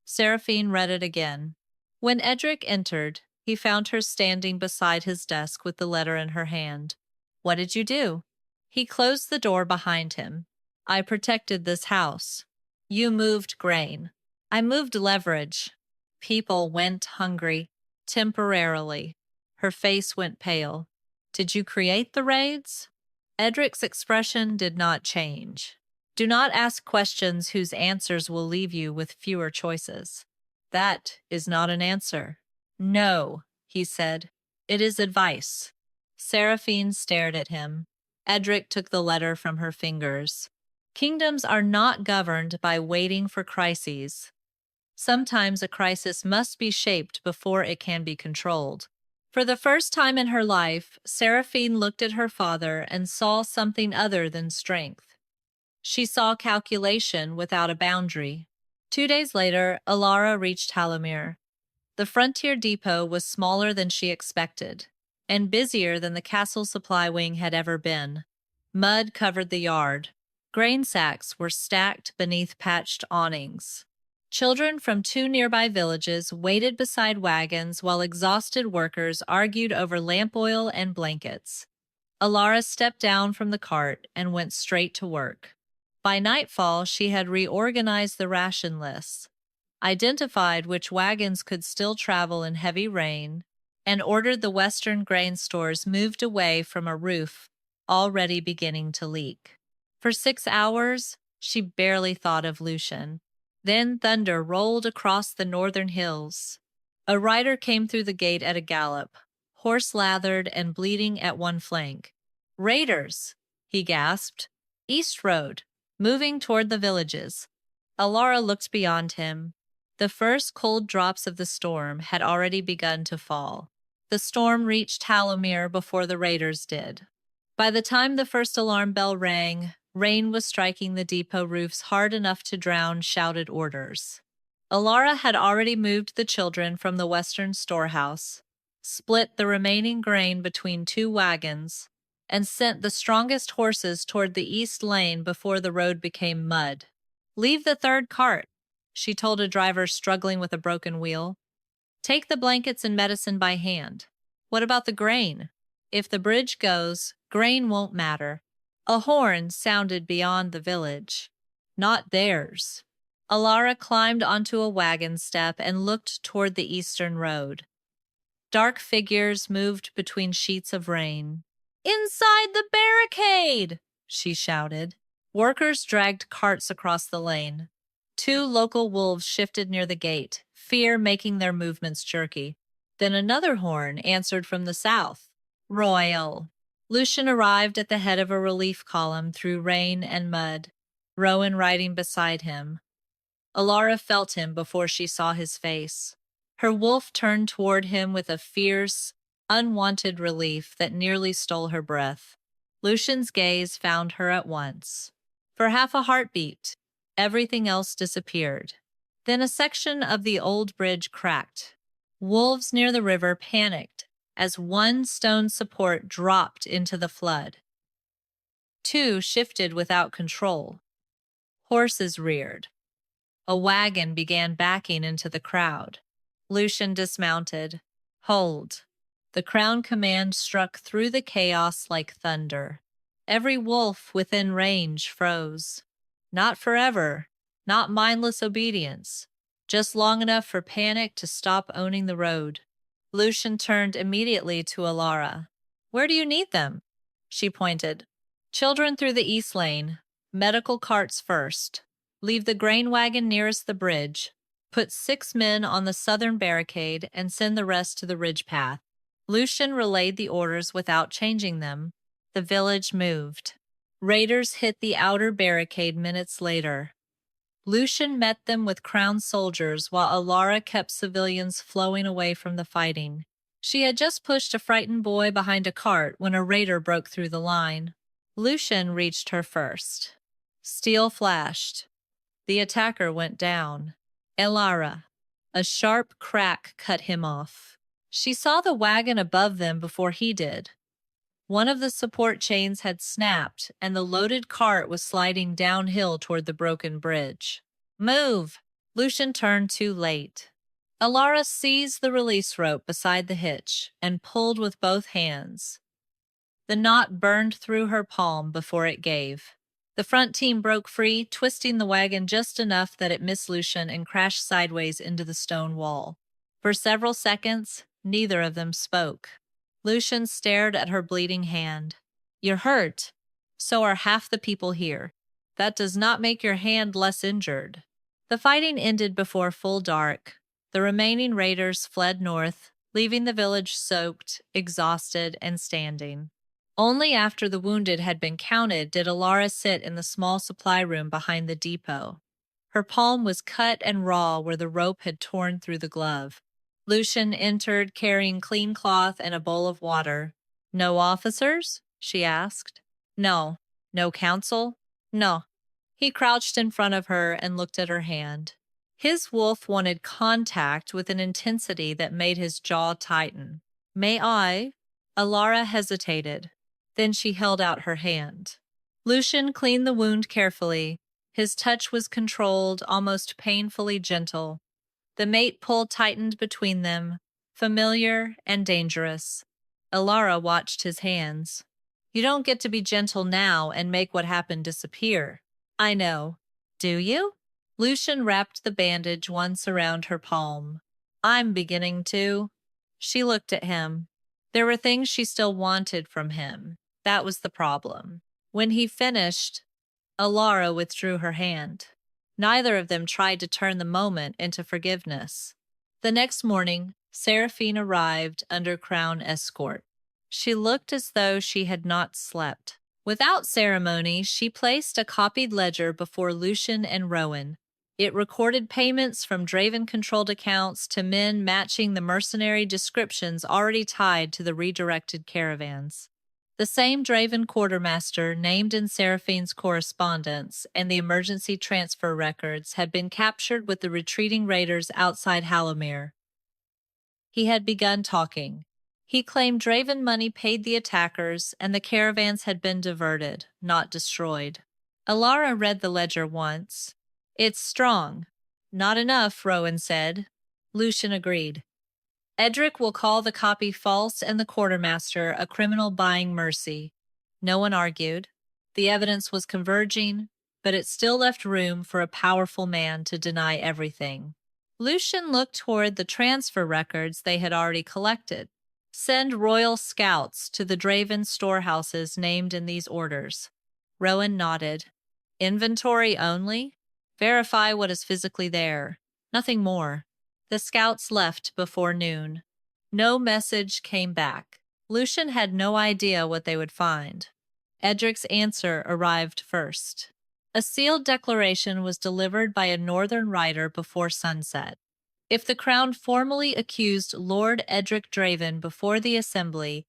Speaker 1: Seraphine read it again. When Edric entered, he found her standing beside his desk with the letter in her hand. What did you do? He closed the door behind him. I protected this house. You moved grain. I moved leverage. People went hungry. Temporarily. Her face went pale. Did you create the raids? Edric's expression did not change. Do not ask questions whose answers will leave you with fewer choices. That is not an answer. No, he said. It is advice. Seraphine stared at him. Edric took the letter from her fingers. Kingdoms are not governed by waiting for crises. Sometimes a crisis must be shaped before it can be controlled. For the first time in her life, Seraphine looked at her father and saw something other than strength. She saw calculation without a boundary. 2 days later, Elara reached Hallowmere. The frontier depot was smaller than she expected, and busier than the castle supply wing had ever been. Mud covered the yard. Grain sacks were stacked beneath patched awnings. Children from 2 nearby villages waited beside wagons while exhausted workers argued over lamp oil and blankets. Elara stepped down from the cart and went straight to work. By nightfall, she had reorganized the ration lists, identified which wagons could still travel in heavy rain, and ordered the western grain stores moved away from a roof already beginning to leak. For 6 hours, she barely thought of Lucian. Then thunder rolled across the northern hills. A rider came through the gate at a gallop, horse lathered and bleeding at one flank. "Raiders!" he gasped. "East Road, moving toward the villages." Elara looked beyond him. The first cold drops of the storm had already begun to fall. The storm reached Halomir before the raiders did. By the time the first alarm bell rang, rain was striking the depot roofs hard enough to drown shouted orders. Elara had already moved the children from the western storehouse, split the remaining grain between 2 wagons, and sent the strongest horses toward the east lane before the road became mud. "Leave the third cart," she told a driver struggling with a broken wheel. "Take the blankets and medicine by hand. What about the grain? If the bridge goes, grain won't matter." A horn sounded beyond the village. Not theirs. Elara climbed onto a wagon step and looked toward the eastern road. Dark figures moved between sheets of rain. "Inside the barricade!" she shouted. Workers dragged carts across the lane. 2 local wolves shifted near the gate, fear making their movements jerky. Then another horn answered from the south. "Royal." Lucian arrived at the head of a relief column through rain and mud, Rowan riding beside him. Elara felt him before she saw his face. Her wolf turned toward him with a fierce, unwanted relief that nearly stole her breath. Lucian's gaze found her at once. For half a heartbeat, everything else disappeared. Then a section of the old bridge cracked. Wolves near the river panicked as 1 stone support dropped into the flood. 2 shifted without control. Horses reared. A wagon began backing into the crowd. Lucian dismounted. "Hold." The crown command struck through the chaos like thunder. Every wolf within range froze. Not forever, not mindless obedience, just long enough for panic to stop owning the road. Lucian turned immediately to Elara. "Where do you need them?" She pointed. "Children through the east lane. Medical carts first. Leave the grain wagon nearest the bridge. Put 6 men on the southern barricade and send the rest to the ridge path." Lucian relayed the orders without changing them. The village moved. Raiders hit the outer barricade minutes later. Lucian met them with crowned soldiers while Elara kept civilians flowing away from the fighting. She had just pushed a frightened boy behind a cart when a raider broke through the line. Lucian reached her first. Steel flashed. The attacker went down. Elara. A sharp crack cut him off. She saw the wagon above them before he did. One of the support chains had snapped, and the loaded cart was sliding downhill toward the broken bridge. "Move!" Lucian turned too late. Elara seized the release rope beside the hitch and pulled with both hands. The knot burned through her palm before it gave. The front team broke free, twisting the wagon just enough that it missed Lucian and crashed sideways into the stone wall. For several seconds, neither of them spoke. Lucian stared at her bleeding hand. "You're hurt. So are half the people here. That does not make your hand less injured." The fighting ended before full dark. The remaining raiders fled north, leaving the village soaked, exhausted, and standing. Only after the wounded had been counted did Elara sit in the small supply room behind the depot. Her palm was cut and raw where the rope had torn through the glove. Lucian entered carrying clean cloth and a bowl of water. "No officers?" she asked. "No." "No counsel?" "No." He crouched in front of her and looked at her hand. His wolf wanted contact with an intensity that made his jaw tighten. "May I?" Elara hesitated. Then she held out her hand. Lucian cleaned the wound carefully. His touch was controlled, almost painfully gentle. The mate pull tightened between them, familiar and dangerous. Elara watched his hands. You don't get to be gentle now and make what happened disappear. I know. Do you? Lucian wrapped the bandage once around her palm. I'm beginning to. She looked at him. There were things she still wanted from him. That was the problem. When he finished, Elara withdrew her hand. Neither of them tried to turn the moment into forgiveness. The next morning, Seraphine arrived under crown escort. She looked as though she had not slept. Without ceremony, she placed a copied ledger before Lucian and Rowan. It recorded payments from Draven-controlled accounts to men matching the mercenary descriptions already tied to the redirected caravans. The same Draven quartermaster named in Seraphine's correspondence and the emergency transfer records had been captured with the retreating raiders outside Hallamir. He had begun talking. He claimed Draven money paid the attackers and the caravans had been diverted, not destroyed. Elara read the ledger once. It's strong. Not enough, Rowan said. Lucian agreed. Edric will call the copy false and the quartermaster a criminal buying mercy. No one argued. The evidence was converging, but it still left room for a powerful man to deny everything. Lucian looked toward the transfer records they had already collected. Send royal scouts to the Draven storehouses named in these orders. Rowan nodded. Inventory only? Verify what is physically there. Nothing more. The scouts left before noon. No message came back. Lucian had no idea what they would find. Edric's answer arrived first. A sealed declaration was delivered by a northern rider before sunset. If the crown formally accused Lord Edric Draven before the assembly,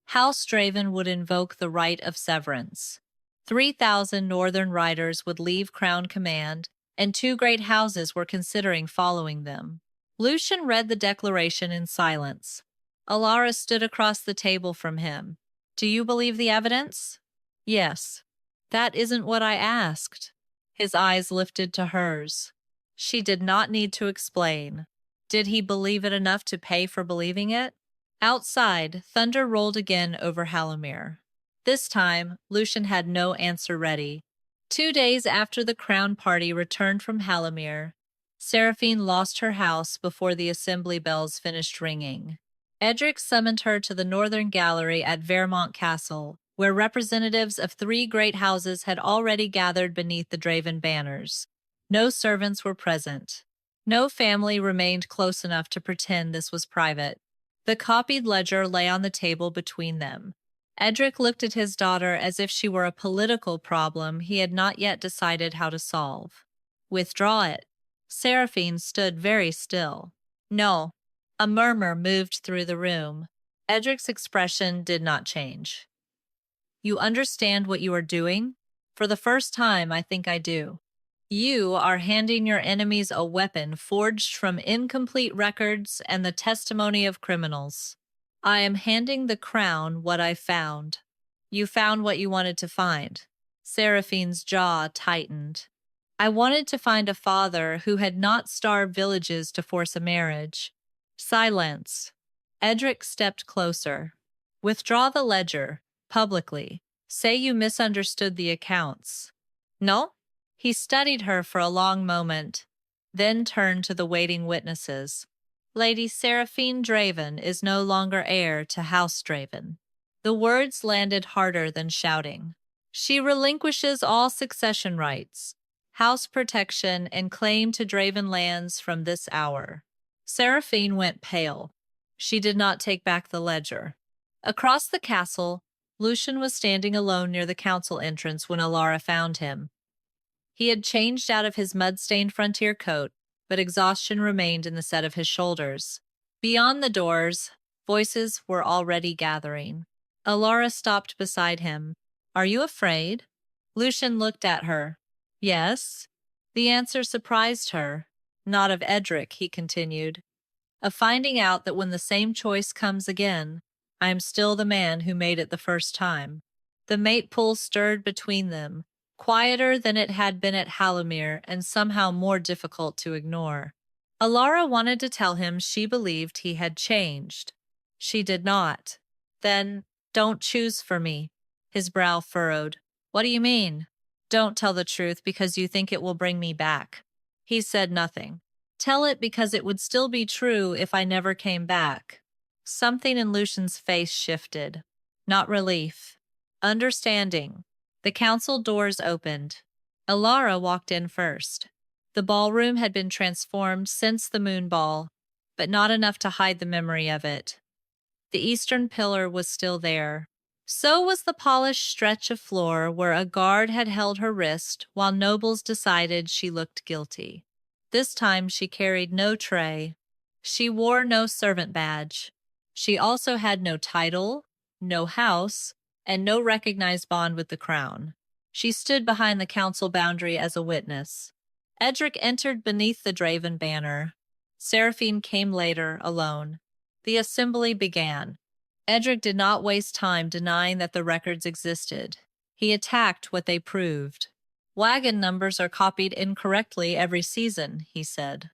Speaker 1: House Draven would invoke the right of severance. 3,000 northern riders would leave crown command, and 2 great houses were considering following them. Lucian read the declaration in silence. Elara stood across the table from him. Do you believe the evidence? Yes. That isn't what I asked. His eyes lifted to hers. She did not need to explain. Did he believe it enough to pay for believing it? Outside, thunder rolled again over Hallamir. This time, Lucian had no answer ready. 2 days after the crown party returned from Hallamir, Seraphine lost her house before the assembly bells finished ringing. Edric summoned her to the northern gallery at Vermont Castle, where representatives of 3 great houses had already gathered beneath the Draven banners. No servants were present. No family remained close enough to pretend this was private. The copied ledger lay on the table between them. Edric looked at his daughter as if she were a political problem he had not yet decided how to solve. Withdraw it. Seraphine stood very still. No. A murmur moved through the room. Edric's expression did not change. You understand what you are doing? For the first time, I think I do. You are handing your enemies a weapon forged from incomplete records and the testimony of criminals. I am handing the crown what I found. You found what you wanted to find. Seraphine's jaw tightened. I wanted to find a father who had not starved villages to force a marriage. Silence. Edric stepped closer. Withdraw the ledger, publicly. Say you misunderstood the accounts. No? He studied her for a long moment, then turned to the waiting witnesses. Lady Seraphine Draven is no longer heir to House Draven. The words landed harder than shouting. She relinquishes all succession rights, house protection, and claim to Draven lands from this hour. Seraphine went pale. She did not take back the ledger. Across the castle, Lucian was standing alone near the council entrance when Elara found him. He had changed out of his mud-stained frontier coat, but exhaustion remained in the set of his shoulders. Beyond the doors, voices were already gathering. Elara stopped beside him. Are you afraid? Lucian looked at her. Yes. The answer surprised her. Not of Edric, he continued. Of finding out that when the same choice comes again, I am still the man who made it the first time. The mate pool stirred between them, quieter than it had been at Hallamir and somehow more difficult to ignore. Elara wanted to tell him she believed he had changed. She did not. Then, don't choose for me. His brow furrowed. What do you mean? Don't tell the truth because you think it will bring me back. He said nothing. Tell it because it would still be true if I never came back. Something in Lucian's face shifted. Not relief. Understanding. The council doors opened. Elara walked in first. The ballroom had been transformed since the moon ball, but not enough to hide the memory of it. The eastern pillar was still there. So was the polished stretch of floor where a guard had held her wrist while nobles decided she looked guilty. This time she carried no tray. She wore no servant badge. She also had no title, no house, and no recognized bond with the crown. She stood behind the council boundary as a witness. Edric entered beneath the Draven banner. Seraphine came later, alone. The assembly began. Edric did not waste time denying that the records existed. He attacked what they proved. Wagon numbers are copied incorrectly every season, he said.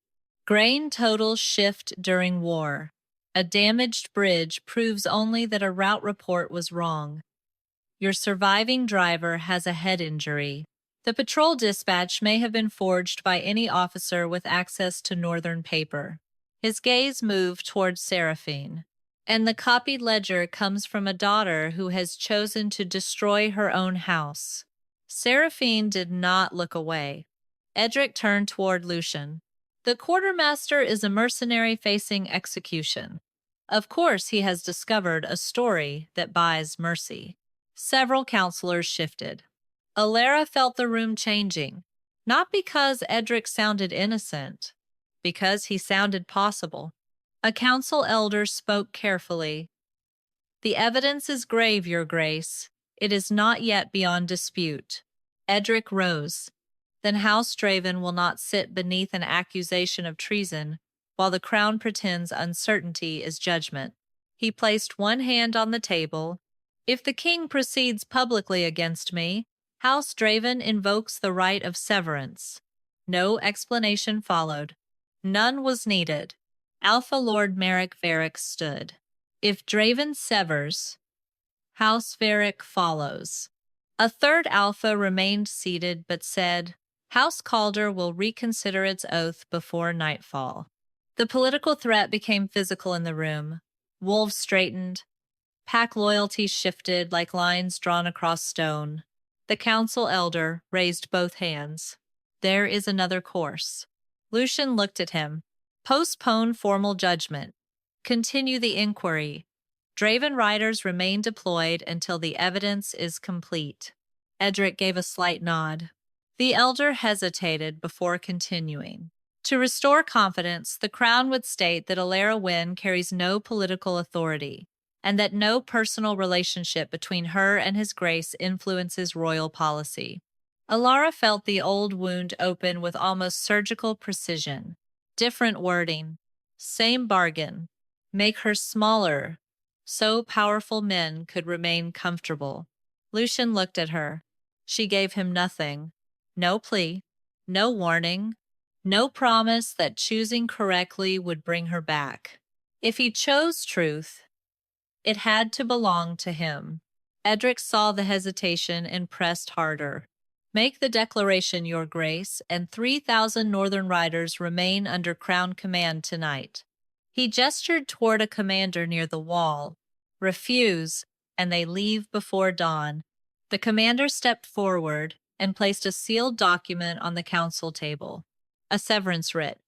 Speaker 1: Grain totals shift during war. A damaged bridge proves only that a route report was wrong. Your surviving driver has a head injury. The patrol dispatch may have been forged by any officer with access to northern paper. His gaze moved towards Seraphine. And the copied ledger comes from a daughter who has chosen to destroy her own house. Seraphine did not look away. Edric turned toward Lucian. The quartermaster is a mercenary facing execution. Of course, he has discovered a story that buys mercy. Several counselors shifted. Elara felt the room changing, not because Edric sounded innocent, because he sounded possible. A council elder spoke carefully. The evidence is grave, Your Grace. It is not yet beyond dispute. Edric rose. Then House Draven will not sit beneath an accusation of treason while the crown pretends uncertainty is judgment. He placed one hand on the table. If the king proceeds publicly against me, House Draven invokes the right of severance. No explanation followed. None was needed. Alpha Lord Merrick Varric stood. If Draven severs, House Varric follows. A third Alpha remained seated but said, House Calder will reconsider its oath before nightfall. The political threat became physical in the room. Wolves straightened. Pack loyalties shifted like lines drawn across stone. The council elder raised both hands. There is another course. Lucian looked at him. Postpone formal judgment. Continue the inquiry. Draven riders remain deployed until the evidence is complete. Edric gave a slight nod. The elder hesitated before continuing. To restore confidence, the crown would state that Elara Wynn carries no political authority, and that no personal relationship between her and his grace influences royal policy. Elara felt the old wound open with almost surgical precision. Different wording. Same bargain. Make her smaller, so powerful men could remain comfortable. Lucian looked at her. She gave him nothing. No plea. No warning. No promise that choosing correctly would bring her back. If he chose truth, it had to belong to him. Edric saw the hesitation and pressed harder. Make the declaration, Your Grace, and 3,000 northern riders remain under crown command tonight. He gestured toward a commander near the wall. Refuse, and they leave before dawn. The commander stepped forward and placed a sealed document on the council table. A severance writ.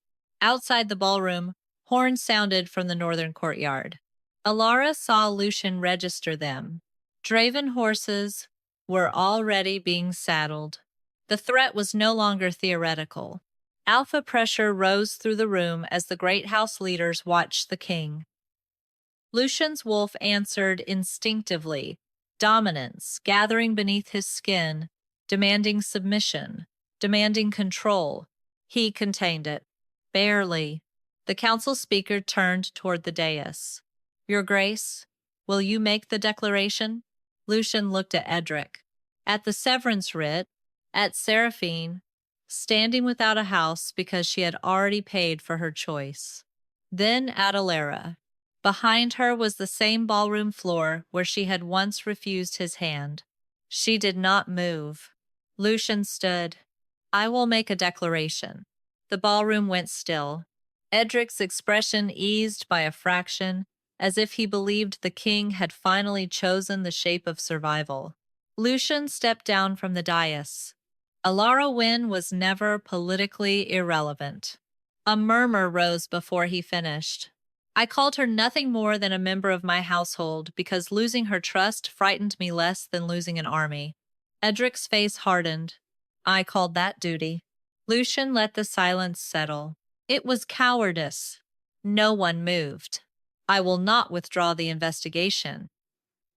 Speaker 1: Outside the ballroom, horns sounded from the northern courtyard. Elara saw Lucian register them. Draven horses were already being saddled. The threat was no longer theoretical. Alpha pressure rose through the room as the great house leaders watched the king. Lucian's wolf answered instinctively, dominance gathering beneath his skin, demanding submission, demanding control. He contained it. Barely. The council speaker turned toward the dais. Your Grace, will you make the declaration? Lucian looked at Edric, at the severance writ, at Seraphine, standing without a house because she had already paid for her choice. Then at Elara. Behind her was the same ballroom floor where she had once refused his hand. She did not move. Lucian stood. I will make a declaration. The ballroom went still. Edric's expression eased by a fraction, as if he believed the king had finally chosen the shape of survival. Lucian stepped down from the dais. Elara Wynn was never politically irrelevant. A murmur rose before he finished. I called her nothing more than a member of my household because losing her trust frightened me less than losing an army. Edric's face hardened. I called that duty. Lucian let the silence settle. It was cowardice. No one moved. I will not withdraw the investigation.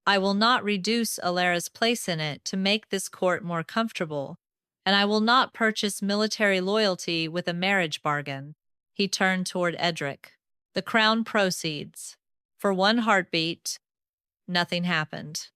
Speaker 1: I will not reduce Elara's place in it to make this court more comfortable, and I will not purchase military loyalty with a marriage bargain. He turned toward Edric. The crown proceeds. For one heartbeat, nothing happened.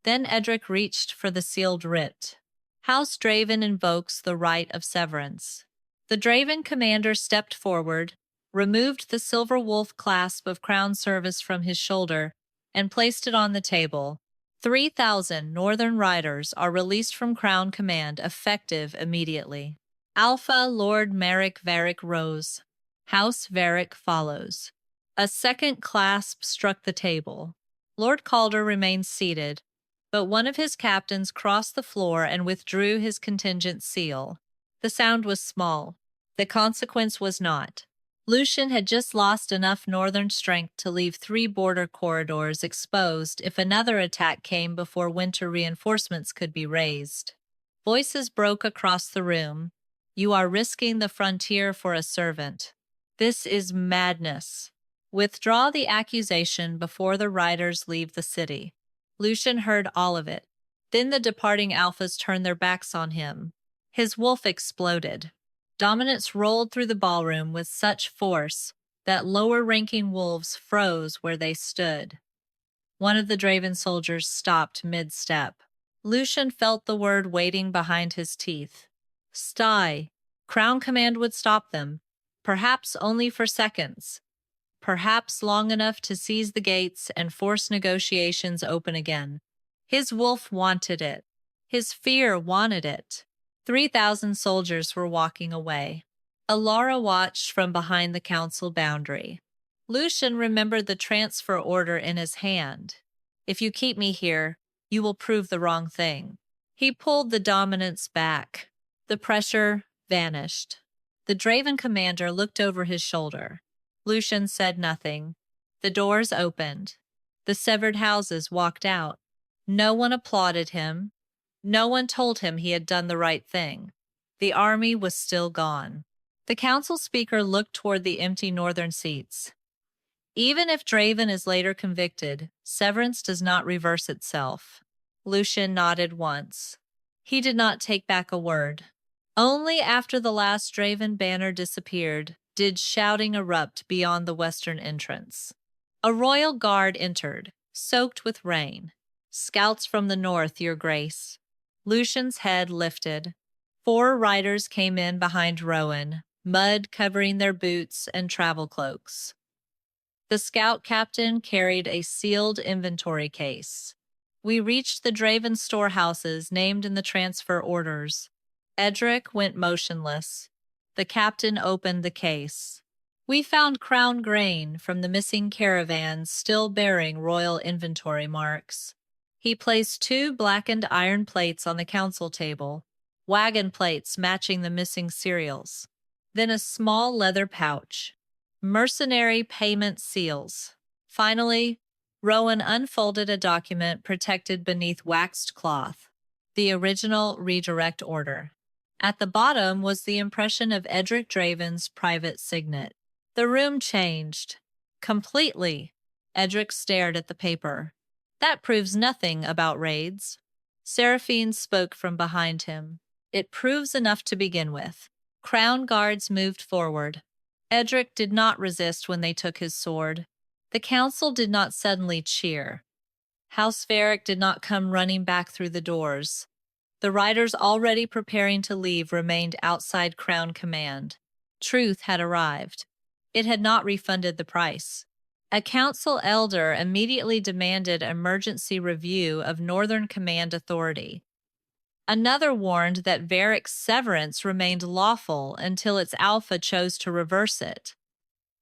Speaker 1: Then Edric reached for the sealed writ. House Draven invokes the right of severance. The Draven commander stepped forward, removed the silver wolf clasp of crown service from his shoulder, and placed it on the table. 3,000 northern riders are released from crown command effective immediately. Alpha Lord Merrick Varick rose. House Varick follows. A second clasp struck the table. Lord Calder remained seated, but one of his captains crossed the floor and withdrew his contingent seal. The sound was small. The consequence was not. Lucian had just lost enough northern strength to leave 3 border corridors exposed if another attack came before winter reinforcements could be raised. Voices broke across the room. You are risking the frontier for a servant. This is madness. Withdraw the accusation before the riders leave the city. Lucian heard all of it. Then the departing Alphas turned their backs on him. His wolf exploded. Dominance rolled through the ballroom with such force that lower-ranking wolves froze where they stood. One of the Draven soldiers stopped mid-step. Lucian felt the word waiting behind his teeth. Stay. Crown Command would stop them, perhaps only for seconds, perhaps long enough to seize the gates and force negotiations open again. His wolf wanted it. His fear wanted it. 3,000 soldiers were walking away. Elara watched from behind the council boundary. Lucian remembered the transfer order in his hand. If you keep me here, you will prove the wrong thing. He pulled the dominance back. The pressure vanished. The Draven commander looked over his shoulder. Lucian said nothing. The doors opened. The severed houses walked out. No one applauded him. No one told him he had done the right thing. The army was still gone. The council speaker looked toward the empty northern seats. Even if Draven is later convicted, severance does not reverse itself. Lucian nodded once. He did not take back a word. Only after the last Draven banner disappeared did shouting erupt beyond the western entrance. A royal guard entered, soaked with rain. Scouts from the north, your grace. Lucian's head lifted. 4 riders came in behind Rowan, mud covering their boots and travel cloaks. The scout captain carried a sealed inventory case. We reached the Draven storehouses named in the transfer orders. Edric went motionless. The captain opened the case. We found crown grain from the missing caravans still bearing royal inventory marks. He placed 2 blackened iron plates on the council table, wagon plates matching the missing cereals. Then a small leather pouch. Mercenary payment seals. Finally, Rowan unfolded a document protected beneath waxed cloth. The original redirect order. At the bottom was the impression of Edric Draven's private signet. The room changed. Completely. Edric stared at the paper. That proves nothing about raids. Seraphine spoke from behind him. It proves enough to begin with. Crown guards moved forward. Edric did not resist when they took his sword. The council did not suddenly cheer. House Varric did not come running back through the doors. The riders already preparing to leave remained outside Crown Command. Truth had arrived. It had not refunded the price. A council elder immediately demanded emergency review of Northern Command authority. Another warned that Varric's severance remained lawful until its alpha chose to reverse it.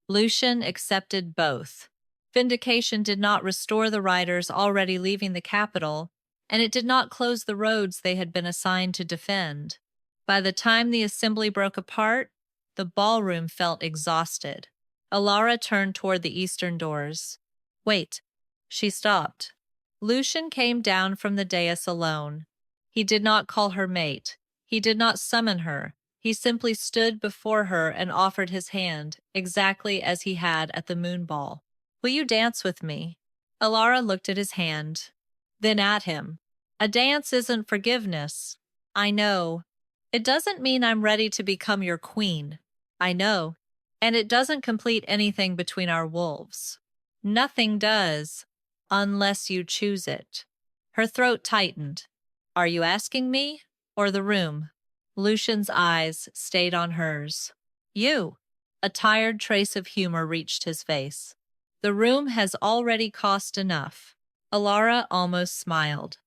Speaker 1: Lucian accepted both. Vindication did not restore the riders already leaving the capital, and it did not close the roads they had been assigned to defend. By the time the assembly broke apart, the ballroom felt exhausted. Elara turned toward the eastern doors. Wait. She stopped. Lucian came down from the dais alone. He did not call her mate. He did not summon her. He simply stood before her and offered his hand, exactly as he had at the moon ball. Will you dance with me? Elara looked at his hand, then at him. A dance isn't forgiveness. I know. It doesn't mean I'm ready to become your queen. I know. And it doesn't complete anything between our wolves. Nothing does, unless you choose it. Her throat tightened. Are you asking me, or the room? Lucian's eyes stayed on hers. You. A tired trace of humor reached his face. The room has already cost enough. Elara almost smiled.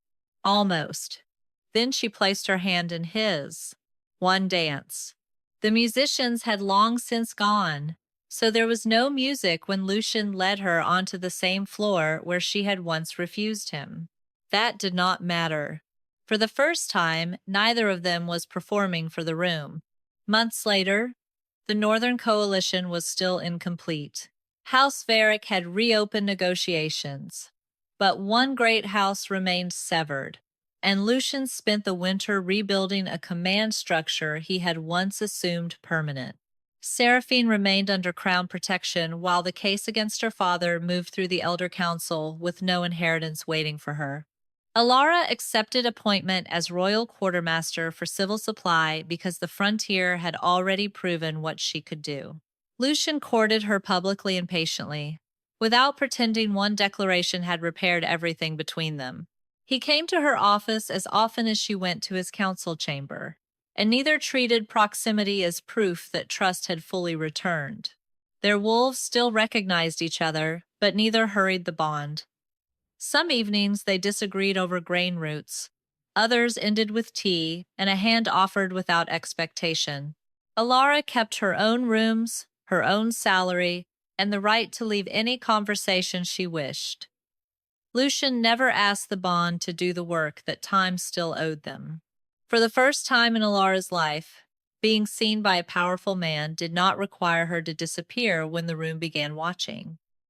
Speaker 1: Almost. Then she placed her hand in his. One dance. The musicians had long since gone, so there was no music when Lucian led her onto the same floor where she had once refused him. That did not matter. For the first time, neither of them was performing for the room. Months later, the Northern Coalition was still incomplete. House Varric had reopened negotiations, but one great house remained severed, and Lucian spent the winter rebuilding a command structure he had once assumed permanent. Seraphine remained under crown protection while the case against her father moved through the Elder Council with no inheritance waiting for her. Elara accepted appointment as royal quartermaster for civil supply because the frontier had already proven what she could do. Lucian courted her publicly and patiently, without pretending one declaration had repaired everything between them. He came to her office as often as she went to his council chamber, and neither treated proximity as proof that trust had fully returned. Their wolves still recognized each other, but neither hurried the bond. Some evenings they disagreed over grain roots. Others ended with tea and a hand offered without expectation. Elara kept her own rooms, her own salary, and the right to leave any conversation she wished. Lucian never asked the bond to do the work that time still owed them. For the first time in Elara's life, being seen by a powerful man did not require her to disappear when the room began watching.